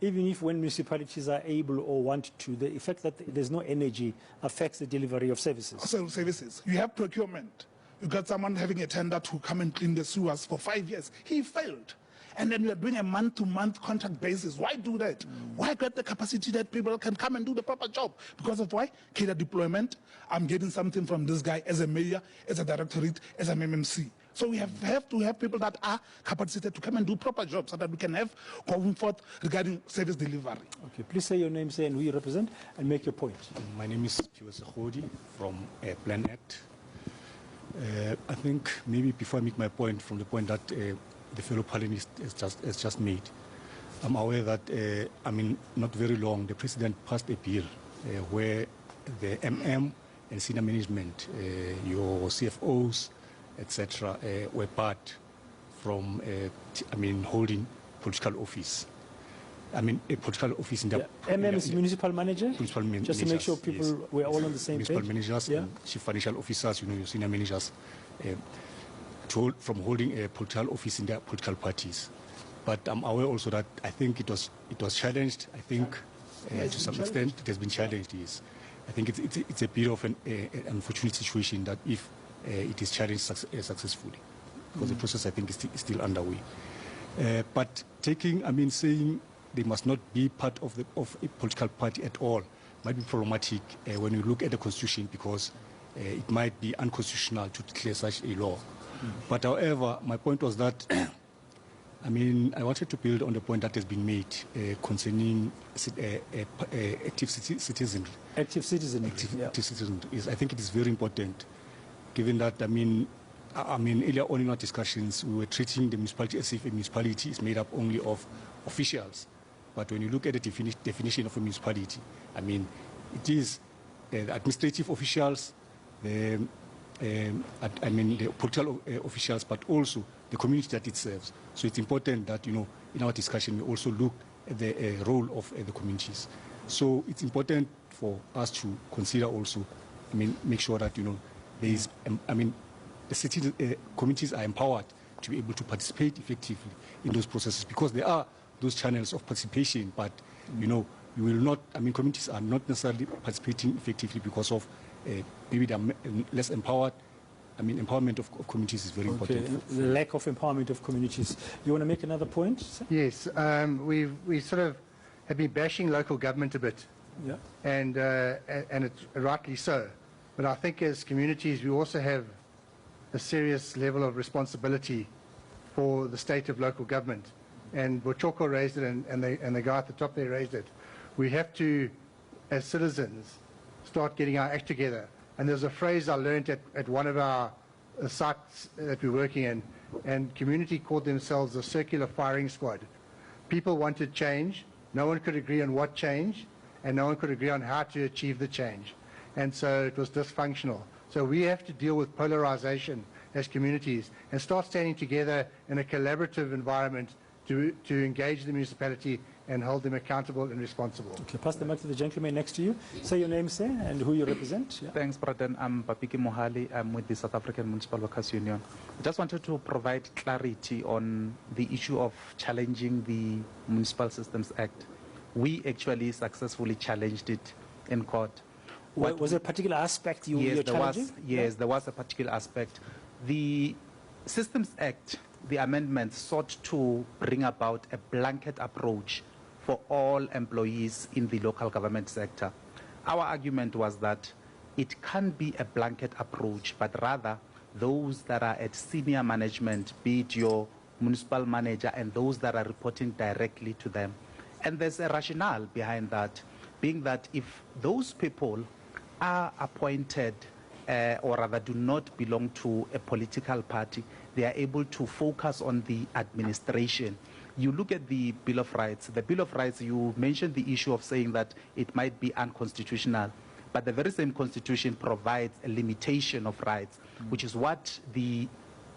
even if when municipalities are able or want to, the effect that there's no energy affects the delivery of services. Services. You have procurement. You got someone having a tender to come and clean the sewers for 5 years. He failed. And then we are doing a month-to-month contract basis. Why do that? Why get the capacity that people can come and do the proper job? Because of why? Cadre deployment. I'm getting something from this guy as a mayor, as a directorate, as an MMC. So we have to have people that are capacitated to come and do proper jobs so that we can have going forth regarding service delivery. Okay, please say your name, say and who you represent, and make your point. My name is Piwese Khodi from Plan Act. I think maybe before I make my point, from the point that the fellow parliament has just made. I'm aware that, not very long, the President passed a bill where the and senior management, your CFOs, etc., were barred from, holding political office. A political office in the... is municipal manager? Municipal managers. Just to make sure people were all on the same municipal page? Managers, and chief financial officers, your senior managers, from holding a political office in their political parties. But I'm aware also that I think it was challenged. I think to some extent it has been challenged. Yes, I think it's a bit of an unfortunate situation that if it is challenged successfully, because the process I think is still underway. But saying they must not be part of a political party at all might be problematic when you look at the constitution, because it might be unconstitutional to declare such a law. But however, my point was that I wanted to build on the point that has been made concerning active citizenry. Active citizenry. Active citizenry. Yes, I think it is very important, given that earlier on in our discussions we were treating the municipality as if a municipality is made up only of officials. But when you look at the definition of a municipality, it is the administrative officials, the political officials, but also the community that it serves. So it's important that, in our discussion, we also look at the role of the communities. So it's important for us to consider also, make sure that, there is, the communities are empowered to be able to participate effectively in those processes, because there are those channels of participation, but, you will not, communities are not necessarily participating effectively because of maybe they're less empowered. Empowerment of communities is very important. The lack of empowerment of communities. You want to make another point, sir? Yes, we sort of have been bashing local government a bit, and it's rightly so. But I think as communities, we also have a serious level of responsibility for the state of local government. And Bochoko raised it, and the guy at the top there raised it. We have to, as citizens, start getting our act together. And there's a phrase I learned at one of our sites that we're working in, and community called themselves the circular firing squad. People wanted change, no one could agree on what change, and no one could agree on how to achieve the change. And so it was dysfunctional. So we have to deal with polarization as communities and start standing together in a collaborative environment to engage the municipality and hold them accountable and responsible. Okay, pass the mic to the gentleman next to you. Say your name, sir, and who you represent. Thanks, Brother. I'm Papiki Mohali. I'm with the South African Municipal Workers Union. I just wanted to provide clarity on the issue of challenging the Municipal Systems Act. We actually successfully challenged it in court. Was there a particular aspect you were challenging? Yes, there was a particular aspect. The Systems Act, the amendment, sought to bring about a blanket approach for all employees in the local government sector. Our argument was that it can't be a blanket approach, but rather those that are at senior management, be it your municipal manager and those that are reporting directly to them. And there's a rationale behind that, being that if those people are appointed or rather do not belong to a political party, they are able to focus on the administration. You look at the Bill of Rights. The Bill of Rights, you mentioned the issue of saying that it might be unconstitutional, but the very same constitution provides a limitation of rights, which is what the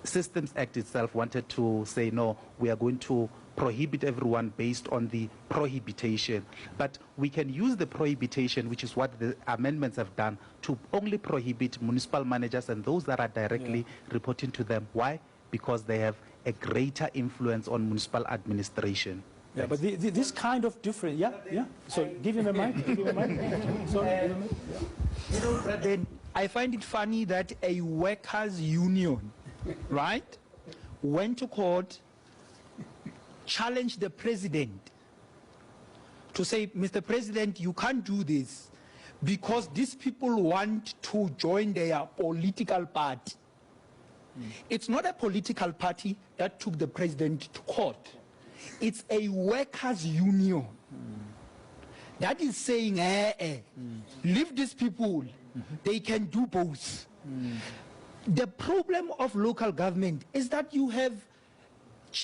Systems Act itself wanted to say, no, we are going to prohibit everyone based on the prohibition. But we can use the prohibition, which is what the amendments have done, to only prohibit municipal managers and those that are directly reporting to them. Why? Because they have a greater influence on municipal administration. Yeah, but this kind of different, So give him a mic. Give him a mic. Sorry, give him a mic. You know, then I find it funny that a workers' union, right, went to court, challenged the president to say, Mr. President, you can't do this because these people want to join their political party. It's not a political party that took the president to court. It's a workers' union that is saying, leave these people, they can do both. The problem of local government is that you have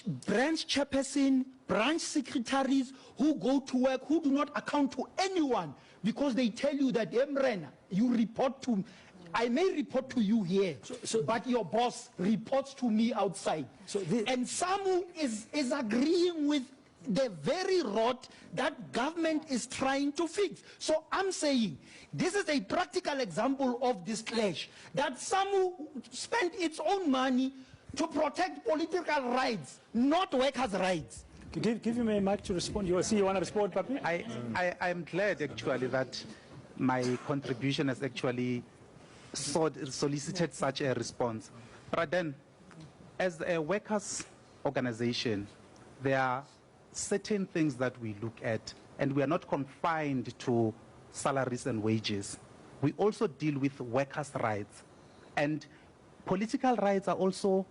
branch chairperson, branch secretaries who go to work, who do not account to anyone because they tell you that, Emrena, you report to, I may report to you here, but your boss reports to me outside. And SAMWU is agreeing with the very rot that government is trying to fix. So I'm saying this is a practical example of this clash, that SAMWU spent its own money to protect political rights, not workers' rights. Give him a mic to respond. You want to respond, Papi? I'm glad actually that my contribution has actually solicited such a response. But then, as a workers' organization, there are certain things that we look at, and we are not confined to salaries and wages. We also deal with workers' rights, and political rights are also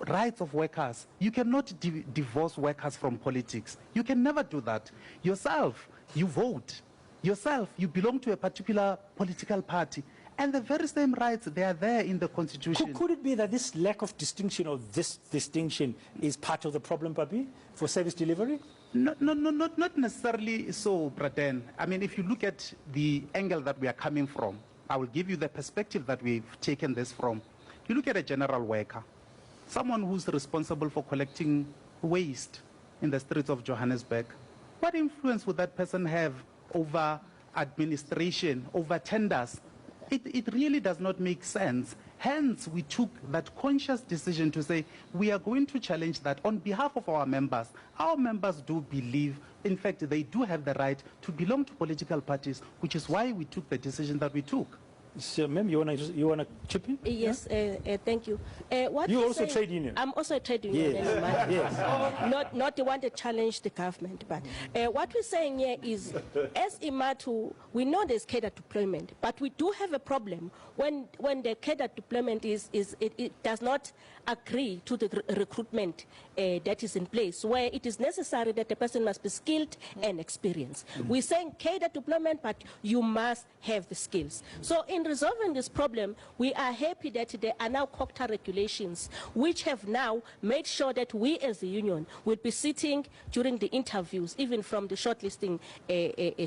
rights of workers. You cannot divorce workers from politics. You can never do that. Yourself, you vote. Yourself, you belong to a particular political party. And the very same rights, they are there in the Constitution. Could it be that this lack of distinction or this distinction is part of the problem, Papi, for service delivery? Not necessarily so, Braden. I mean, if you look at the angle that we are coming from, I will give you the perspective that we've taken this from. You look at a general worker, someone who's responsible for collecting waste in the streets of Johannesburg. What influence would that person have over administration, over tenders? It really does not make sense. Hence, we took that conscious decision to say we are going to challenge that on behalf of our members. Our members do believe, in fact, they do have the right to belong to political parties, which is why we took the decision that we took. So, ma'am, you wanna chip in? Yes, thank you. What you you're also saying, trade union? I'm also a trade union. Yes. Yes. Not the one that challenge the government, but what we're saying here is, as IMATU, we know there's cadre deployment, but we do have a problem when the cadre deployment it does not agree to the recruitment that is in place, where it is necessary that the person must be skilled and experienced. We're saying cadre deployment, but you must have the skills. So in resolving this problem, we are happy that there are now COCTA regulations, which have now made sure that we as the union will be sitting during the interviews, even from the shortlisting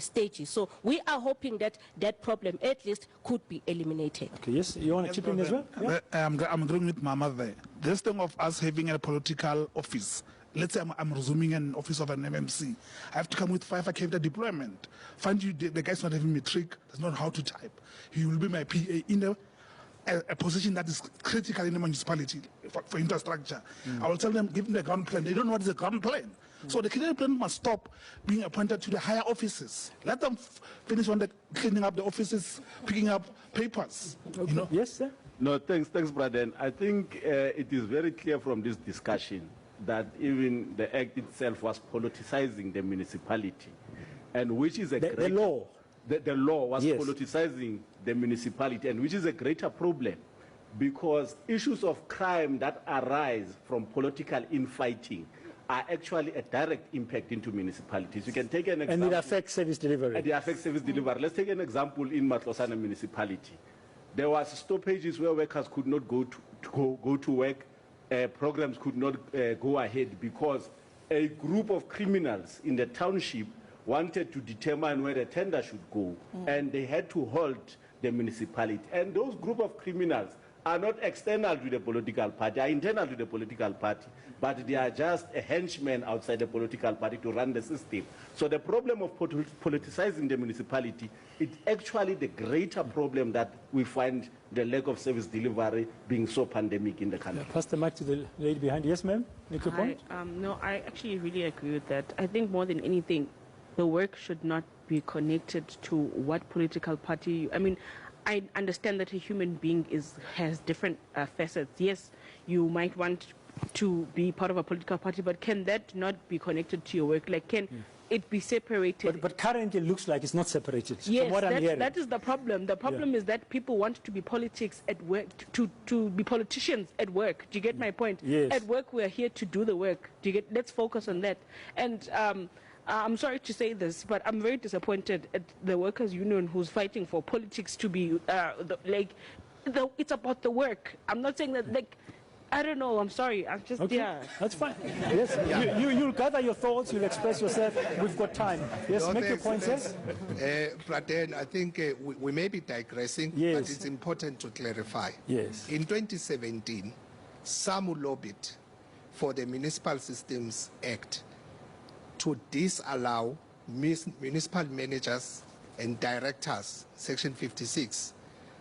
stages. So we are hoping that that problem at least could be eliminated. Okay, yes, you want to chip in as well? Yeah? I'm agreeing with Mama there. This thing of us having a political office, let's say I'm resuming an office of an MMC, I have to come with 5 cadre deployment. Find you, the guy's not having metric, does not know how to type. He will be my PA in a position that is critical in the municipality for infrastructure. I will tell them, give them the ground plan. They don't know what is a ground plan. So the cadre plan must stop being appointed to the higher offices. Let them finish on the cleaning up the offices, picking up papers. Okay. You know? Yes, sir. No, thanks, Braden. I think it is very clear from this discussion that even the act itself was politicizing the municipality, and which is the law. The law was yes. politicizing the municipality, and which is a greater problem, because issues of crime that arise from political infighting are actually a direct impact into municipalities. You can take an example. And it affects service delivery. And it affects service delivery. Let's take an example in Matlosana municipality. There was stoppages where workers could not go to work. Programs could not go ahead because a group of criminals in the township wanted to determine where the tender should go, and they had to halt the municipality. And those group of criminals are not external to the political party, are internal to the political party, but they are just a henchman outside the political party to run the system. So the problem of politicizing the municipality is actually the greater problem that we find the lack of service delivery being so pandemic in the country. Pass the mic to the lady behind. Yes, ma'am. Make your point. No, I actually really agree with that. I think more than anything, the work should not be connected to what political party. I mean, I understand that a human being has different facets. Yes, you might want to be part of a political party, but can that not be connected to your work? Like, can it be separated? But currently it looks like it's not separated. Yes, from what I'm hearing. that is the problem. The problem is that people want to be politics at work, to be politicians at work. Do you get my point? Yes. At work, we are here to do the work. Do you get? Let's focus on that. And I'm sorry to say this, but I'm very disappointed at the workers' union who's fighting for politics to be it's about the work. I'm not saying that, like, I don't know. I'm sorry. I'm just Okay, that's fine. Yes, you'll gather your thoughts. You'll express yourself. We've got time. Yes, No, make your thanks, points. thanks. Yes. Praden, I think we may be digressing, but it's important to clarify. Yes. In 2017, SAMWU lobbied for the Municipal Systems Act to disallow municipal managers and directors, Section 56,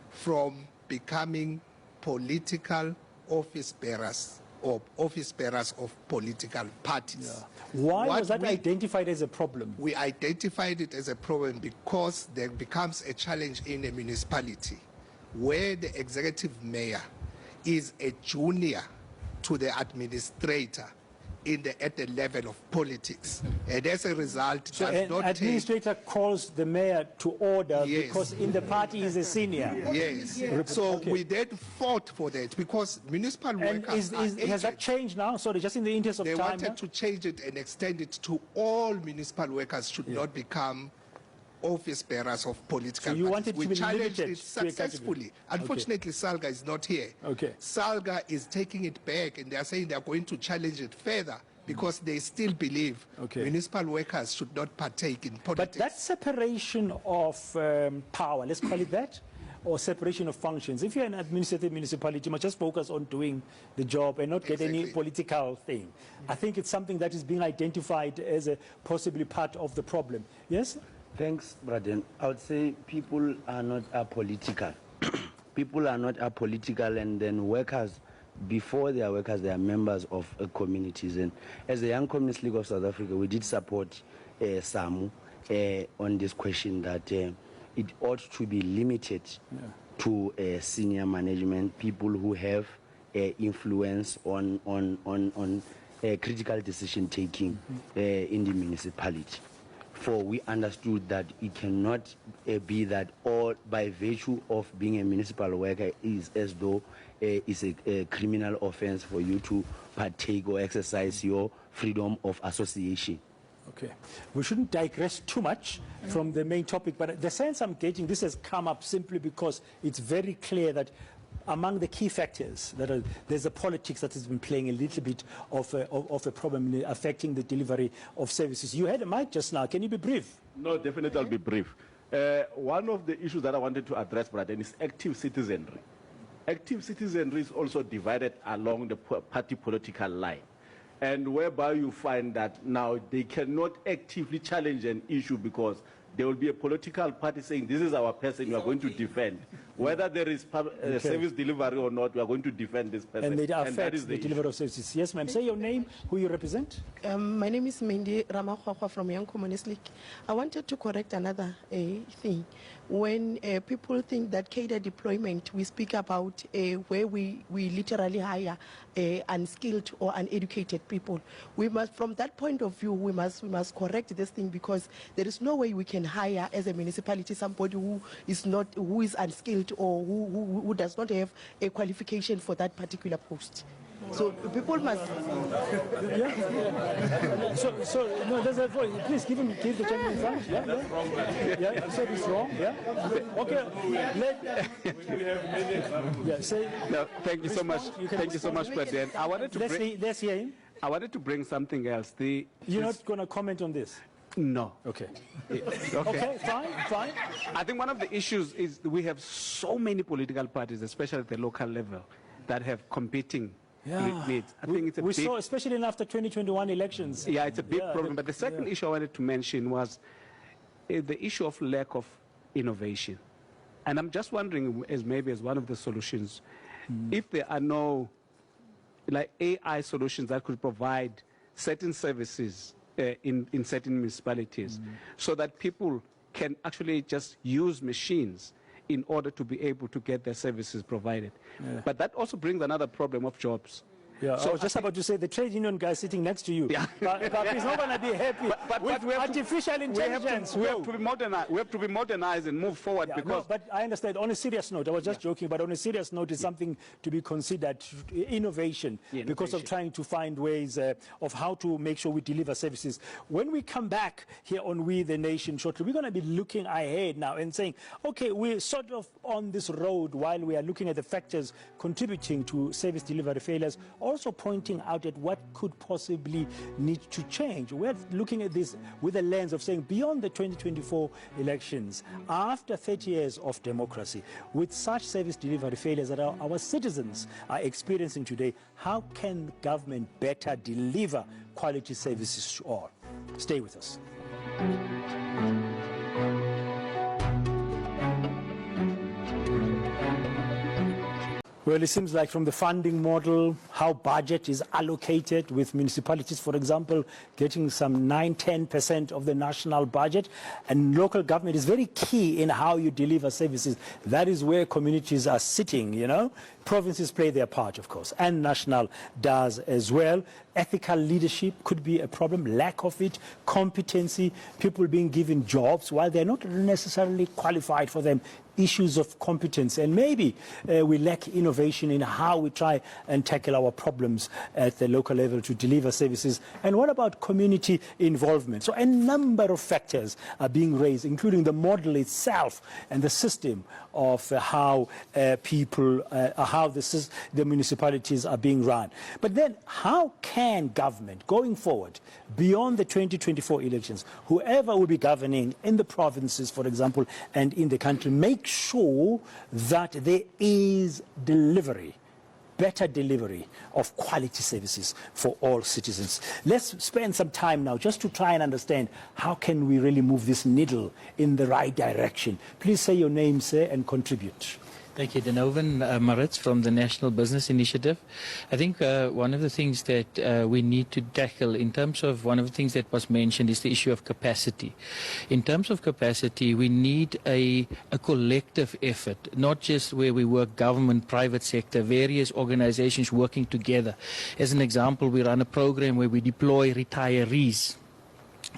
from becoming political office bearers or office bearers of political parties. Why was that identified as a problem? We identified it as a problem because there becomes a challenge in a municipality where the executive mayor is a junior to the administrator at the level of politics, and as a result, So an administrator calls the mayor to order because in the party he's a senior. Yes. So we then fought for that because municipal workers has that changed now? Sorry, just in the interest of they time. wanted to change it and extend it to all municipal workers should not become office bearers of political So you parties. wanted We to be challenged limited it to a category. successfully. Unfortunately, Salga is not here. Okay. Salga is taking it back, and they are saying they are going to challenge it further because they still believe municipal workers should not partake in politics. But that separation of power, let's call it that, or separation of functions. If you're an administrative municipality, you must just focus on doing the job and not get any political thing. I think it's something that is being identified as a possibly part of the problem. Yes? Thanks, Braden. I would say people are not apolitical. People are not apolitical, and then workers, before they are workers, they are members of communities. And as the Young Communist League of South Africa, we did support SAMWU on this question that it ought to be limited to senior management, people who have influence on critical decision taking in the municipality. For we understood that it cannot be that all by virtue of being a municipal worker is as though it's a criminal offense for you to partake or exercise your freedom of association. Okay. We shouldn't digress too much from the main topic, but the sense I'm getting, this has come up simply because it's very clear that among the key factors that there's a politics that has been playing a little bit of a problem affecting the delivery of services. You had a mic just now. Can you be brief? No, definitely I'll be brief. One of the issues that I wanted to address, Braden, is active citizenry. Active citizenry is also divided along the party political line, and whereby you find that now they cannot actively challenge an issue because there will be a political party saying this is our person you are going to defend. Whether there is service delivery or not, we are going to defend this person. And they affect that is the delivery of services. Yes, ma'am. Say your name, who you represent. My name is Mindy Ramakwawa from Young Communist League. I wanted to correct another thing. When people think that cadre deployment, we speak about where we literally hire unskilled or uneducated people. We must, from that point of view, we must correct this thing because there is no way we can hire as a municipality somebody who is unskilled or who does not have a qualification for that particular post. So people must. So no, there's a voice. Please give the gentleman in front. Yeah. You said it's wrong. Yeah. Okay. No, thank you so much. Thank you so much, President. I wanted to let's hear him. I wanted to bring something else. You're not going to comment on this? No. Okay. Okay, fine. I think one of the issues is we have so many political parties, especially at the local level, that have competing needs. I think it's a we big, saw, especially after 2021 elections. Yeah, it's a big problem. But the second issue I wanted to mention was the issue of lack of innovation. And I'm just wondering, as maybe as one of the solutions, if there are no like AI solutions that could provide certain services in certain municipalities, so that people can actually just use machines in order to be able to get their services provided. But that also brings another problem of jobs. Yeah, So I was just about to say the trade union guy sitting next to you. Yeah. But he's not going to be happy with we have artificial intelligence. We have to be modernized and move forward Yeah, because. no, but I understand. On a serious note, I was just joking, but on a serious note, it's something to be considered, innovation, because of trying to find ways of how to make sure we deliver services. When we come back here on We the Nation shortly, we're going to be looking ahead now and saying, okay, we're sort of on this road while we are looking at the factors contributing to service delivery failures, also pointing out at what could possibly need to change. We're looking at this with a lens of saying beyond the 2024 elections, after 30 years of democracy, with such service delivery failures that our citizens are experiencing today, how can government better deliver quality services to all? Stay with us. Well, it seems like from the funding model, how budget is allocated, with municipalities, for example, getting some 9-10% of the national budget, and local government is very key in how you deliver services. That is where communities are sitting, you know. Provinces play their part, of course, and national does as well. Ethical leadership could be a problem, lack of it, competency, people being given jobs while they're not necessarily qualified for them, issues of competence, and maybe we lack innovation in how we try and tackle our problems at the local level to deliver services. And what about community involvement? So a number of factors are being raised, including the model itself and the system of how how the municipalities are being run. But then how can government, going forward, beyond the 2024 elections, whoever will be governing in the provinces, for example, and in the country, make sure that there is delivery, better delivery of quality services for all citizens? Let's spend some time now just to try and understand how can we really move this needle in the right direction. Please say your name, sir, and contribute. Thank you, Denovan Maritz from the National Business Initiative. I think one of the things that we need to tackle in terms of one of the things that was mentioned is the issue of capacity. In terms of capacity, we need a collective effort, not just where we work government, private sector, various organizations working together. As an example, we run a program where we deploy retirees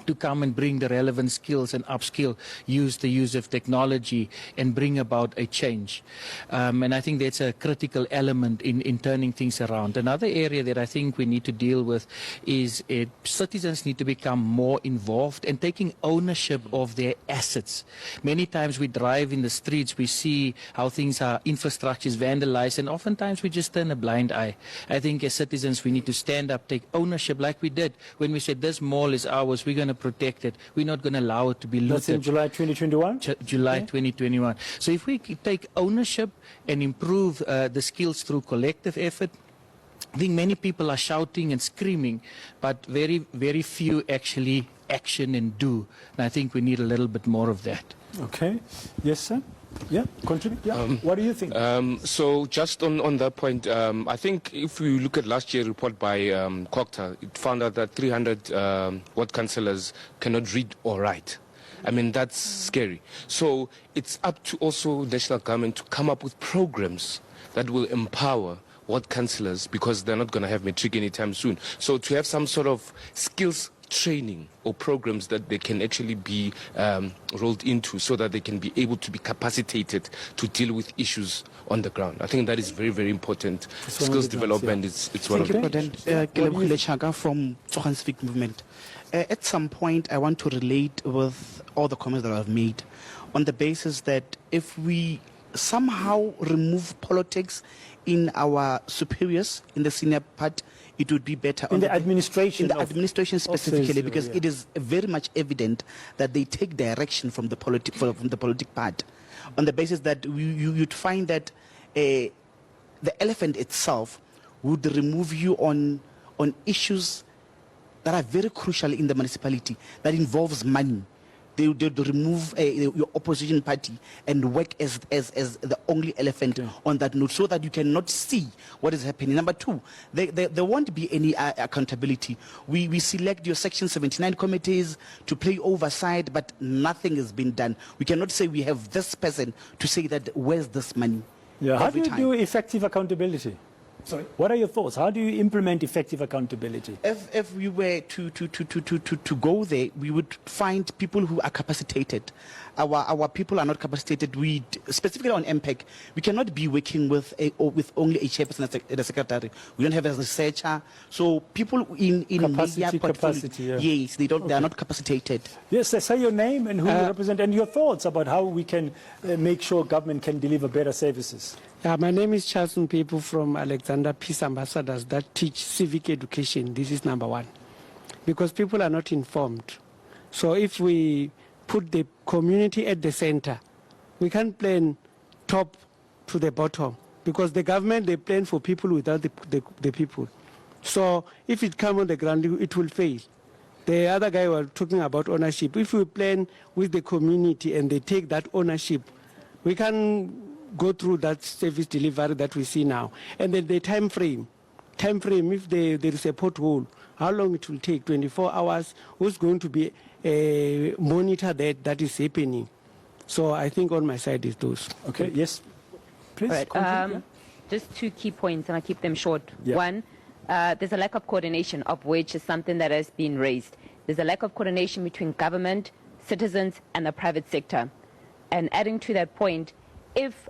to come and bring the relevant skills and upskill, use the use of technology and bring about a change. And I think that's a critical element in turning things around. Another area that I think we need to deal with is citizens need to become more involved and taking ownership of their assets. Many times we drive in the streets, we see how things are, infrastructure is vandalized, and oftentimes we just turn a blind eye. I think as citizens we need to stand up, take ownership like we did when we said this mall is ours, we're going to protect it. We're not going to allow it to be looted. That's in July 2021? July 2021. So if we take ownership and improve the skills through collective effort, I think many people are shouting and screaming, but very, very few actually action and do. And I think we need a little bit more of that. Okay. Yes, sir. Yeah, contribute. Yeah. What do you think? So just on that point, I think if we look at last year's report by COCTA, it found out that 300 ward councillors cannot read or write. I mean, that's scary. So it's up to also national government to come up with programs that will empower ward councillors, because they're not going to have matric anytime soon. So to have some sort of skills training or programs that they can actually be rolled into, so that they can be able to be capacitated to deal with issues on the ground. I think that is very, very important. Skills development is one of them. Thank you, President. From Tsogan Civic Movement. At some point, I want to relate with all the comments that I've made on the basis that if we somehow remove politics in our superiors, in the senior part, it would be better in the administration. In the administration specifically, because it is very much evident that they take direction from the politic part, on the basis that you'd find that the elephant itself would remove you on issues that are very crucial in the municipality, that involves money. They remove your opposition party and work as the only elephant on that note, so that you cannot see what is happening. Number two, there won't be any accountability. We select your Section 79 committees to play oversight, but nothing has been done. We cannot say we have this person to say that where's this money. Yeah. How do you do effective accountability? Sorry. What are your thoughts? How do you implement effective accountability? If we were to go there, we would find people who are capacitated. Our people are not capacitated. Specifically on MPEC, we cannot be working with only a chairperson and a secretary. We don't have a researcher. So people in capacity, yeah. Yes, they are not capacitated. Yes, say your name and who you represent and your thoughts about how we can make sure government can deliver better services. My name is Charles People from Alexander Peace Ambassadors that teach civic education. This is number one. Because people are not informed. So if we put the community at the center, we can't plan top to the bottom. Because the government, they plan for people without the people. So if it comes on the ground, it will fail. The other guy was talking about ownership. If we plan with the community and they take that ownership, we can go through that service delivery that we see now. And then the time frame, if there is a pothole, how long it will take, 24 hours, who's going to be monitor that is happening. So I think on my side is those. Okay, yes, please. Right. Just 2 key points, and I'll keep them short. Yeah. One, there's a lack of coordination, of which is something that has been raised. There's a lack of coordination between government, citizens, and the private sector. And adding to that point,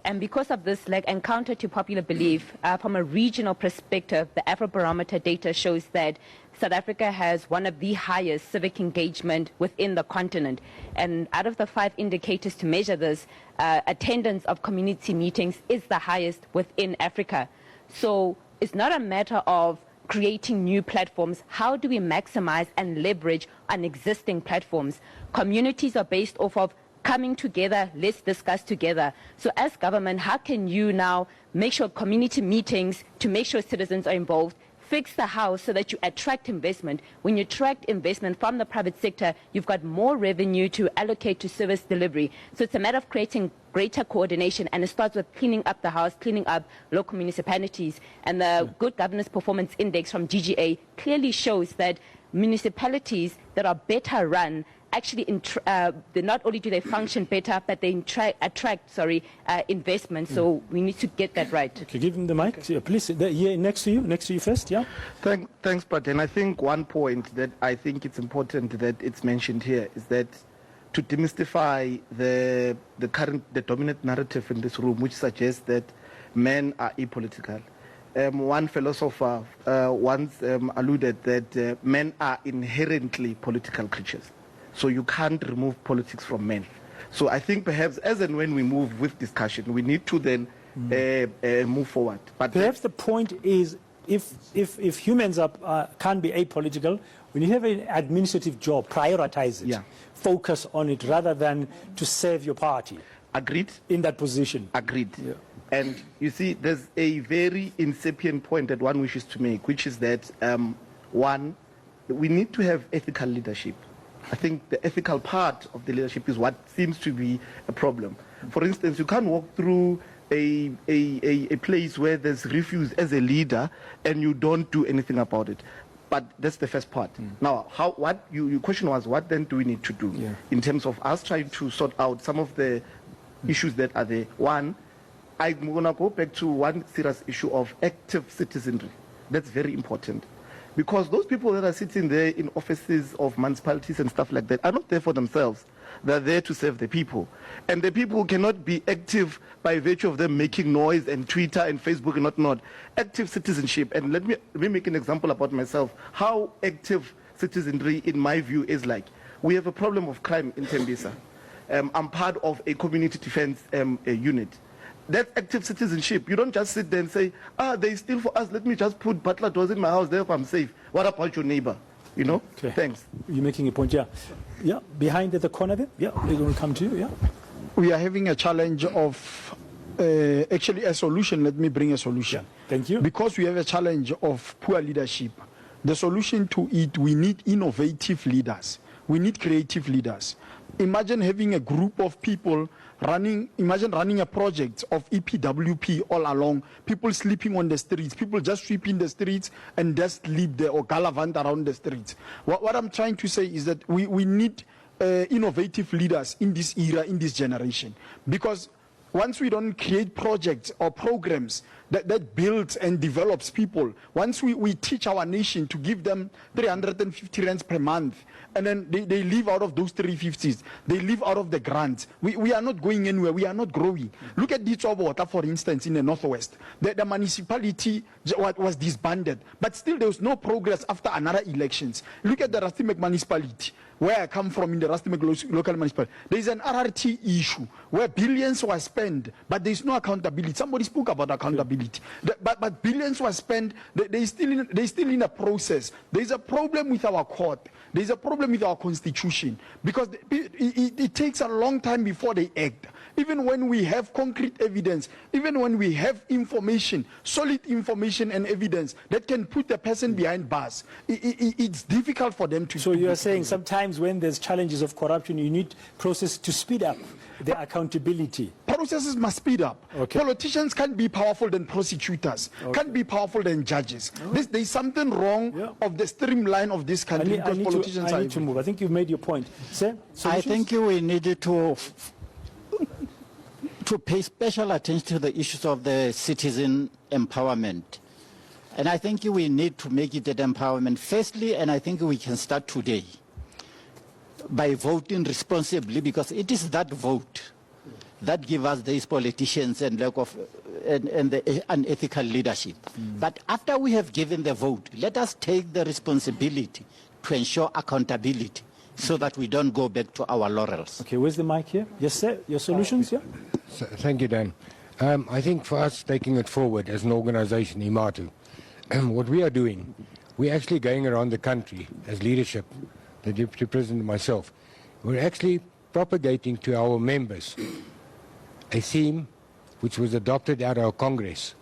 and because of this, and counter to popular belief, from a regional perspective, the Afrobarometer data shows that South Africa has one of the highest civic engagement within the continent. And out of the 5 indicators to measure this, attendance of community meetings is the highest within Africa. So it's not a matter of creating new platforms. How do we maximize and leverage on existing platforms? Communities are based off of coming together, let's discuss together. So as government, how can you now make sure community meetings to make sure citizens are involved, fix the house so that you attract investment. When you attract investment from the private sector, you've got more revenue to allocate to service delivery. So it's a matter of creating greater coordination, and it starts with cleaning up the house, cleaning up local municipalities. And the Good Governance Performance Index from GGA clearly shows that municipalities that are better run actually, not only do they function better, but they attract investment. So we need to get that right. Okay, give him the mic, please. Here next to you first, yeah. Thanks, Pat. And I think one point that I think it's important that it's mentioned here is that to demystify the dominant narrative in this room, which suggests that men are apolitical. One philosopher once alluded that men are inherently political creatures. So you can't remove politics from men. So I think perhaps as and when we move with discussion, we need to then move forward. But perhaps the point is, if humans can't be apolitical, when you have an administrative job, prioritize it. Yeah. Focus on it rather than to serve your party. Agreed. In that position. Agreed. Yeah. And you see, there's a very incipient point that one wishes to make, which is that, one, we need to have ethical leadership. I think the ethical part of the leadership is what seems to be a problem. For instance, you can't walk through a place where there's refuse as a leader and you don't do anything about it. But that's the first part. Now, your question was, what then do we need to do in terms of us trying to sort out some of the issues that are there? One, I'm going to go back to one serious issue of active citizenry. That's very important. Because those people that are sitting there in offices of municipalities and stuff like that are not there for themselves. They're there to serve the people. And the people cannot be active by virtue of them making noise and Twitter and Facebook and whatnot. Active citizenship, and let me make an example about myself. How active citizenry, in my view, is like. We have a problem of crime in Tembisa. I'm part of a community defense unit. That's active citizenship. You don't just sit there and say, they steal for us, let me just put butler doors in my house, therefore I'm safe. What about your neighbor? You know? Okay. Thanks. You're making a point, yeah. Yeah, behind at the corner there. Yeah, we're going to come to you, yeah. We are having a challenge of, actually a solution. Let me bring a solution. Yeah. Thank you. Because we have a challenge of poor leadership. The solution to it, we need innovative leaders. We need creative leaders. Imagine having a group of people running a project of EPWP all along, people sleeping on the streets, people just sweeping the streets and just sleep there or gallivant around the streets. What I'm trying to say is that we need innovative leaders in this era, in this generation. Because once we don't create projects or programs that builds and develops people, once we teach our nation to give them 350 rands per month, and then they live out of those 350s, they live out of the grants, we are not going anywhere, we are not growing. Look at Ditsobota, for instance, in the northwest. The municipality was disbanded, but still there was no progress after another elections. Look at the Rustenburg municipality, where I come from, in the Rustenburg local municipality. There is an RRT issue where billions were spent, but there is no accountability. Somebody spoke about accountability. But billions were spent, they're still in a process. There is a problem with our court. There is a problem with our constitution, because it takes a long time before they act. Even when we have concrete evidence, even when we have information, solid information and evidence that can put the person behind bars, it's difficult for them to. So you are saying sometimes when there's challenges of corruption, you need process to speed up the accountability. Processes must speed up. Okay. Politicians can't be powerful than prosecutors, can't be powerful than judges. There's something wrong of the streamline of this country, because politicians I need to move. I think you've made your point. Sir, I think we needed to pay special attention to the issues of the citizen empowerment. And I think we need to make it an empowerment firstly, and I think we can start today by voting responsibly, because it is that vote that gives us these politicians and lack of and the unethical leadership. But after we have given the vote, let us take the responsibility to ensure accountability, so that we don't go back to our laurels. Okay, where's the mic here? Yes, sir. Your solutions, yeah? So, thank you, Dan. I think for us taking it forward as an organization, Mmabatho, what we are doing, we're actually going around the country as leadership, the Deputy President and myself, we're actually propagating to our members a theme which was adopted at our Congress,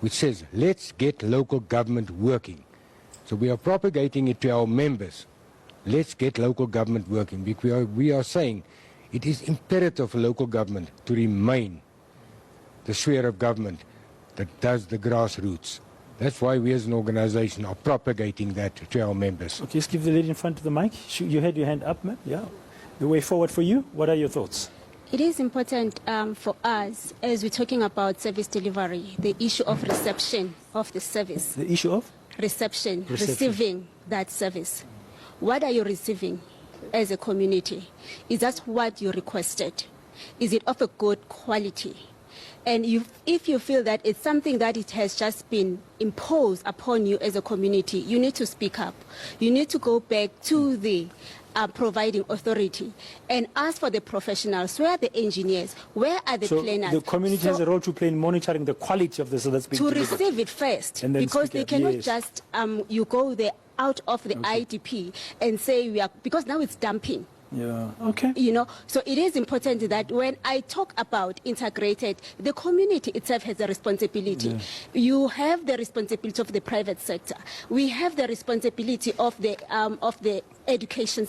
which says, let's get local government working. So we are propagating it to our members. Let's get local government working, because we are saying it is imperative for local government to remain the sphere of government that does the grassroots. That's why we as an organization are propagating that to our members. Okay, let's give the lady in front of the mic. You had your hand up, ma'am. Yeah. The way forward for you, what are your thoughts? It is important for us, as we're talking about service delivery, the issue of reception of the service. The issue of? Reception. Receiving that service. What are you receiving as a community? Is that what you requested? Is it of a good quality? And if you feel that it's something that it has just been imposed upon you as a community, you need to speak up. You need to go back to the providing authority and ask for the professionals. Where are the engineers? Where are the planners? The community has a role to play in monitoring the quality of the service that's being delivered. To receive it first, because they cannot just, you go there out of the IDP and say we are, because now it's dumping. Yeah, okay. You know, so it is important that when I talk about integrated, the community itself has a responsibility. Yeah. You have the responsibility of the private sector. We have the responsibility of the education,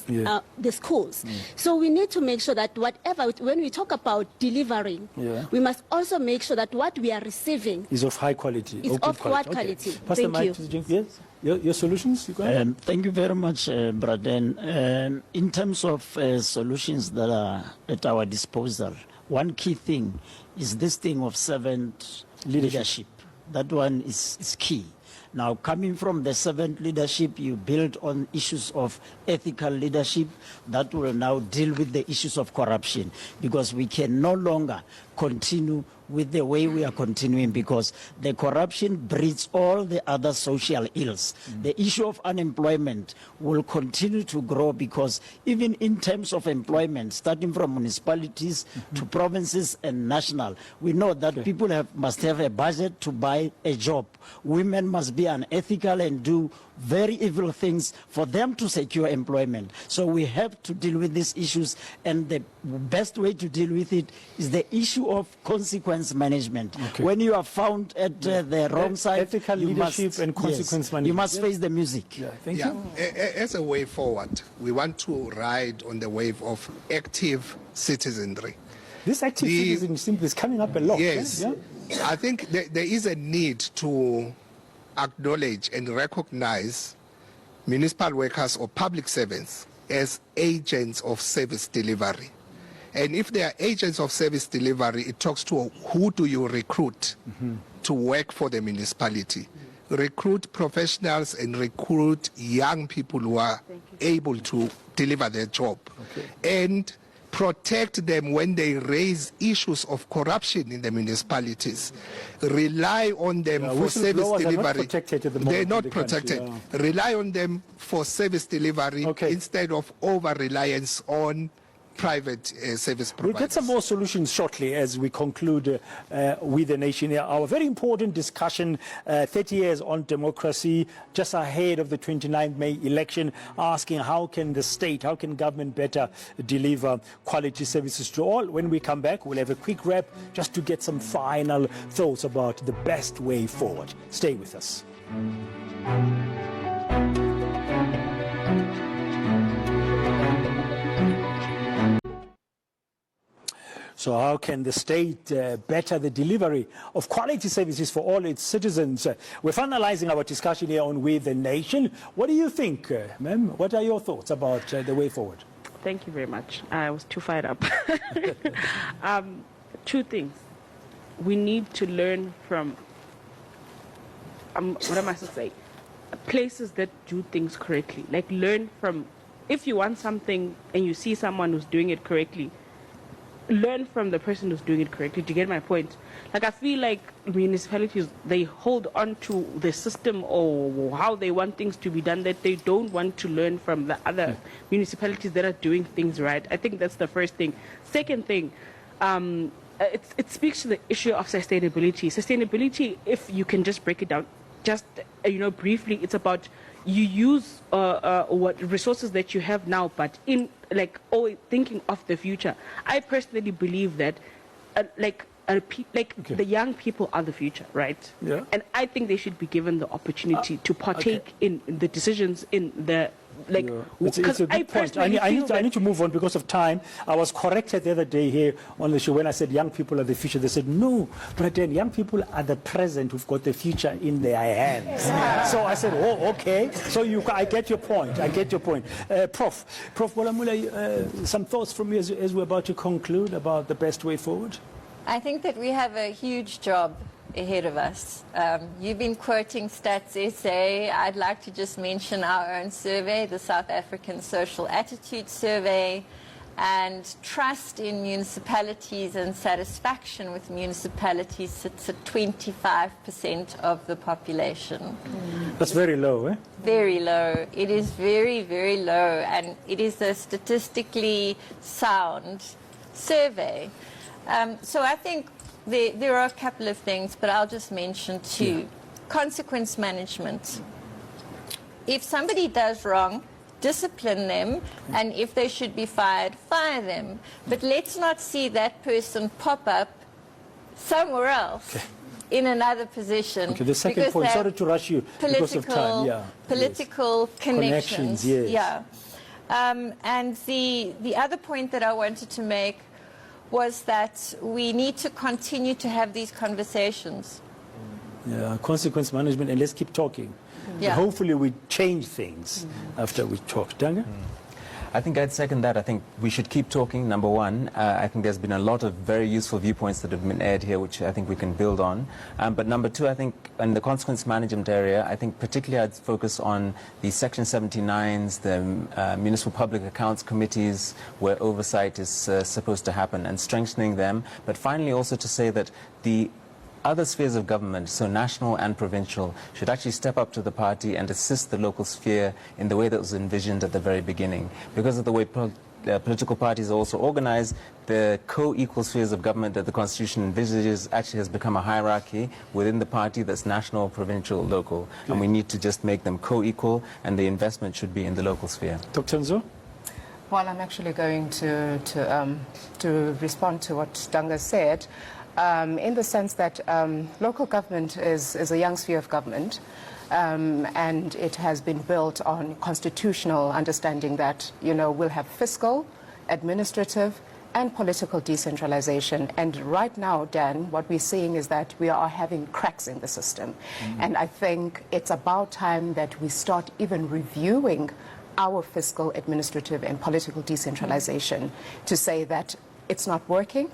the schools. So we need to make sure that whatever, when we talk about delivering, we must also make sure that what we are receiving is of high quality. Is of what quality. Pastor Thank you. Yes? Your solutions? You go ahead. Thank you very much, Braden. In terms of solutions that are at our disposal, one key thing is this thing of servant leadership. That one is key. Now, coming from the servant leadership, you build on issues of ethical leadership that will now deal with the issues of corruption, because we can no longer continue with the way we are continuing, because the corruption breeds all the other social ills. The issue of unemployment will continue to grow, because even in terms of employment, starting from municipalities to provinces and national, we know that people must have a budget to buy a job. Women must be unethical and do very evil things for them to secure employment. So we have to deal with these issues, and the best way to deal with it is the issue of consequence management. When you are found at the wrong side, ethical leadership and consequence management. You must face the music. Thank you. As a way forward, we want to ride on the wave of active citizenry. This active citizenship is coming up a lot. Yes. I think there is a need to acknowledge and recognize municipal workers or public servants as agents of service delivery. And if they are agents of service delivery, it talks to who do you recruit to work for the municipality. Recruit professionals and recruit young people who are able to deliver their job. And protect them when they raise issues of corruption in the municipalities. Rely on them for service delivery. They're not protected. Rely on them for service delivery instead of over-reliance on private service providers. We'll get some more solutions shortly as we conclude with the nation here. Our very important discussion, 30 years on democracy, just ahead of the 29th May election, asking how can the state, how can government better deliver quality services to all. When we come back, we'll have a quick wrap just to get some final thoughts about the best way forward. Stay with us. So how can the state better the delivery of quality services for all its citizens? We're finalizing our discussion here on With the Nation. What do you think, ma'am? What are your thoughts about the way forward? Thank you very much. I was too fired up. Two things. We need to learn from, what am I supposed to say? Places that do things correctly. Like learn from, if you want something and you see someone who's doing it correctly, learn from the person who's doing it correctly. Do you get my point? Like, I feel like municipalities, they hold on to the system or how they want things to be done, that they don't want to learn from the other municipalities that are doing things right. I think that's the first thing. Second thing, it speaks to the issue of sustainability. Sustainability, if you can just break it down, just briefly, it's about you use what resources that you have now, but in always thinking of the future. I personally believe that the young people are the future, right? Yeah. And I think they should be given the opportunity to partake in the decisions in the It's a good point. I need to move on because of time. I was corrected the other day here on the show when I said young people are the future. They said, no, but then young people are the present who've got the future in their hands. So I said, oh, okay. So I get your point. I get your point. Prof Bohler-Muller, some thoughts from you as we're about to conclude about the best way forward? I think that we have a huge job ahead of us. You've been quoting Stats SA. I'd like to just mention our own survey, the South African Social Attitude Survey, and trust in municipalities and satisfaction with municipalities sits at 25% of the population. That's very low, eh? Very low. It is very, very low, and it is a statistically sound survey. So I think there are a couple of things, but I'll just mention two. Yeah. Consequence management. If somebody does wrong, discipline them, and if they should be fired, fire them. But let's not see that person pop up somewhere else in another position. Okay, the second point, sorry to rush you because of time. Yeah. Political connections. Yes. Yeah. And the other point that I wanted to make was that we need to continue to have these conversations. Yeah, consequence management, and let's keep talking. Yeah. Hopefully we change things after we talk. Danga? I think I'd second that. I think we should keep talking, number one. I think there's been a lot of very useful viewpoints that have been aired here, which I think we can build on. But number two, I think in the consequence management area, I think particularly I'd focus on the Section 79s, the Municipal Public Accounts Committees, where oversight is supposed to happen, and strengthening them. But finally also to say that the other spheres of government, so national and provincial, should actually step up to the party and assist the local sphere in the way that was envisioned at the very beginning. Because of the way political parties are also organized, the co-equal spheres of government that the Constitution envisages actually has become a hierarchy within the party that's national, provincial, local. Yeah. And we need to just make them co-equal, and the investment should be in the local sphere. Dr. Nzo? Well, I'm actually going to respond to what Danga said. In the sense that local government is a young sphere of government, and it has been built on constitutional understanding that, we'll have fiscal, administrative, and political decentralization. And right now, Dan, what we're seeing is that we are having cracks in the system. And I think it's about time that we start even reviewing our fiscal, administrative, and political decentralization to say that it's not working.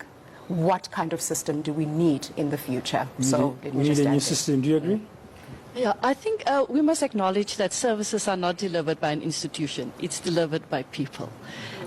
What kind of system do we need in the future? So let me We just need a end new there. system. Do you agree? Yeah, I think we must acknowledge that services are not delivered by an institution. It's delivered by people.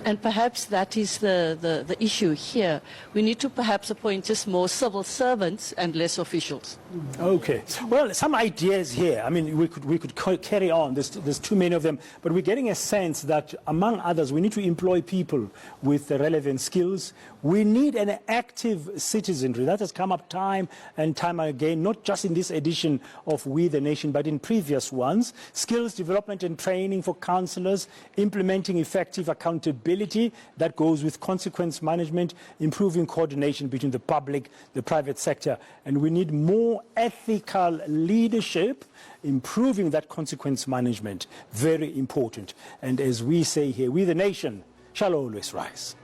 And perhaps that is the issue here. We need to perhaps appoint just more civil servants and less officials. Okay. Well, some ideas here. I mean, we could carry on. There's too many of them. But we're getting a sense that, among others, we need to employ people with the relevant skills. We need an active citizenry. That has come up time and time again, not just in this edition of We the Nation, but in previous ones. Skills development and training for councillors, implementing effective accountability that goes with consequence management, improving coordination between the public, the private sector. And we need more ethical leadership, improving that consequence management. Very important. And as we say here, we the nation shall always rise.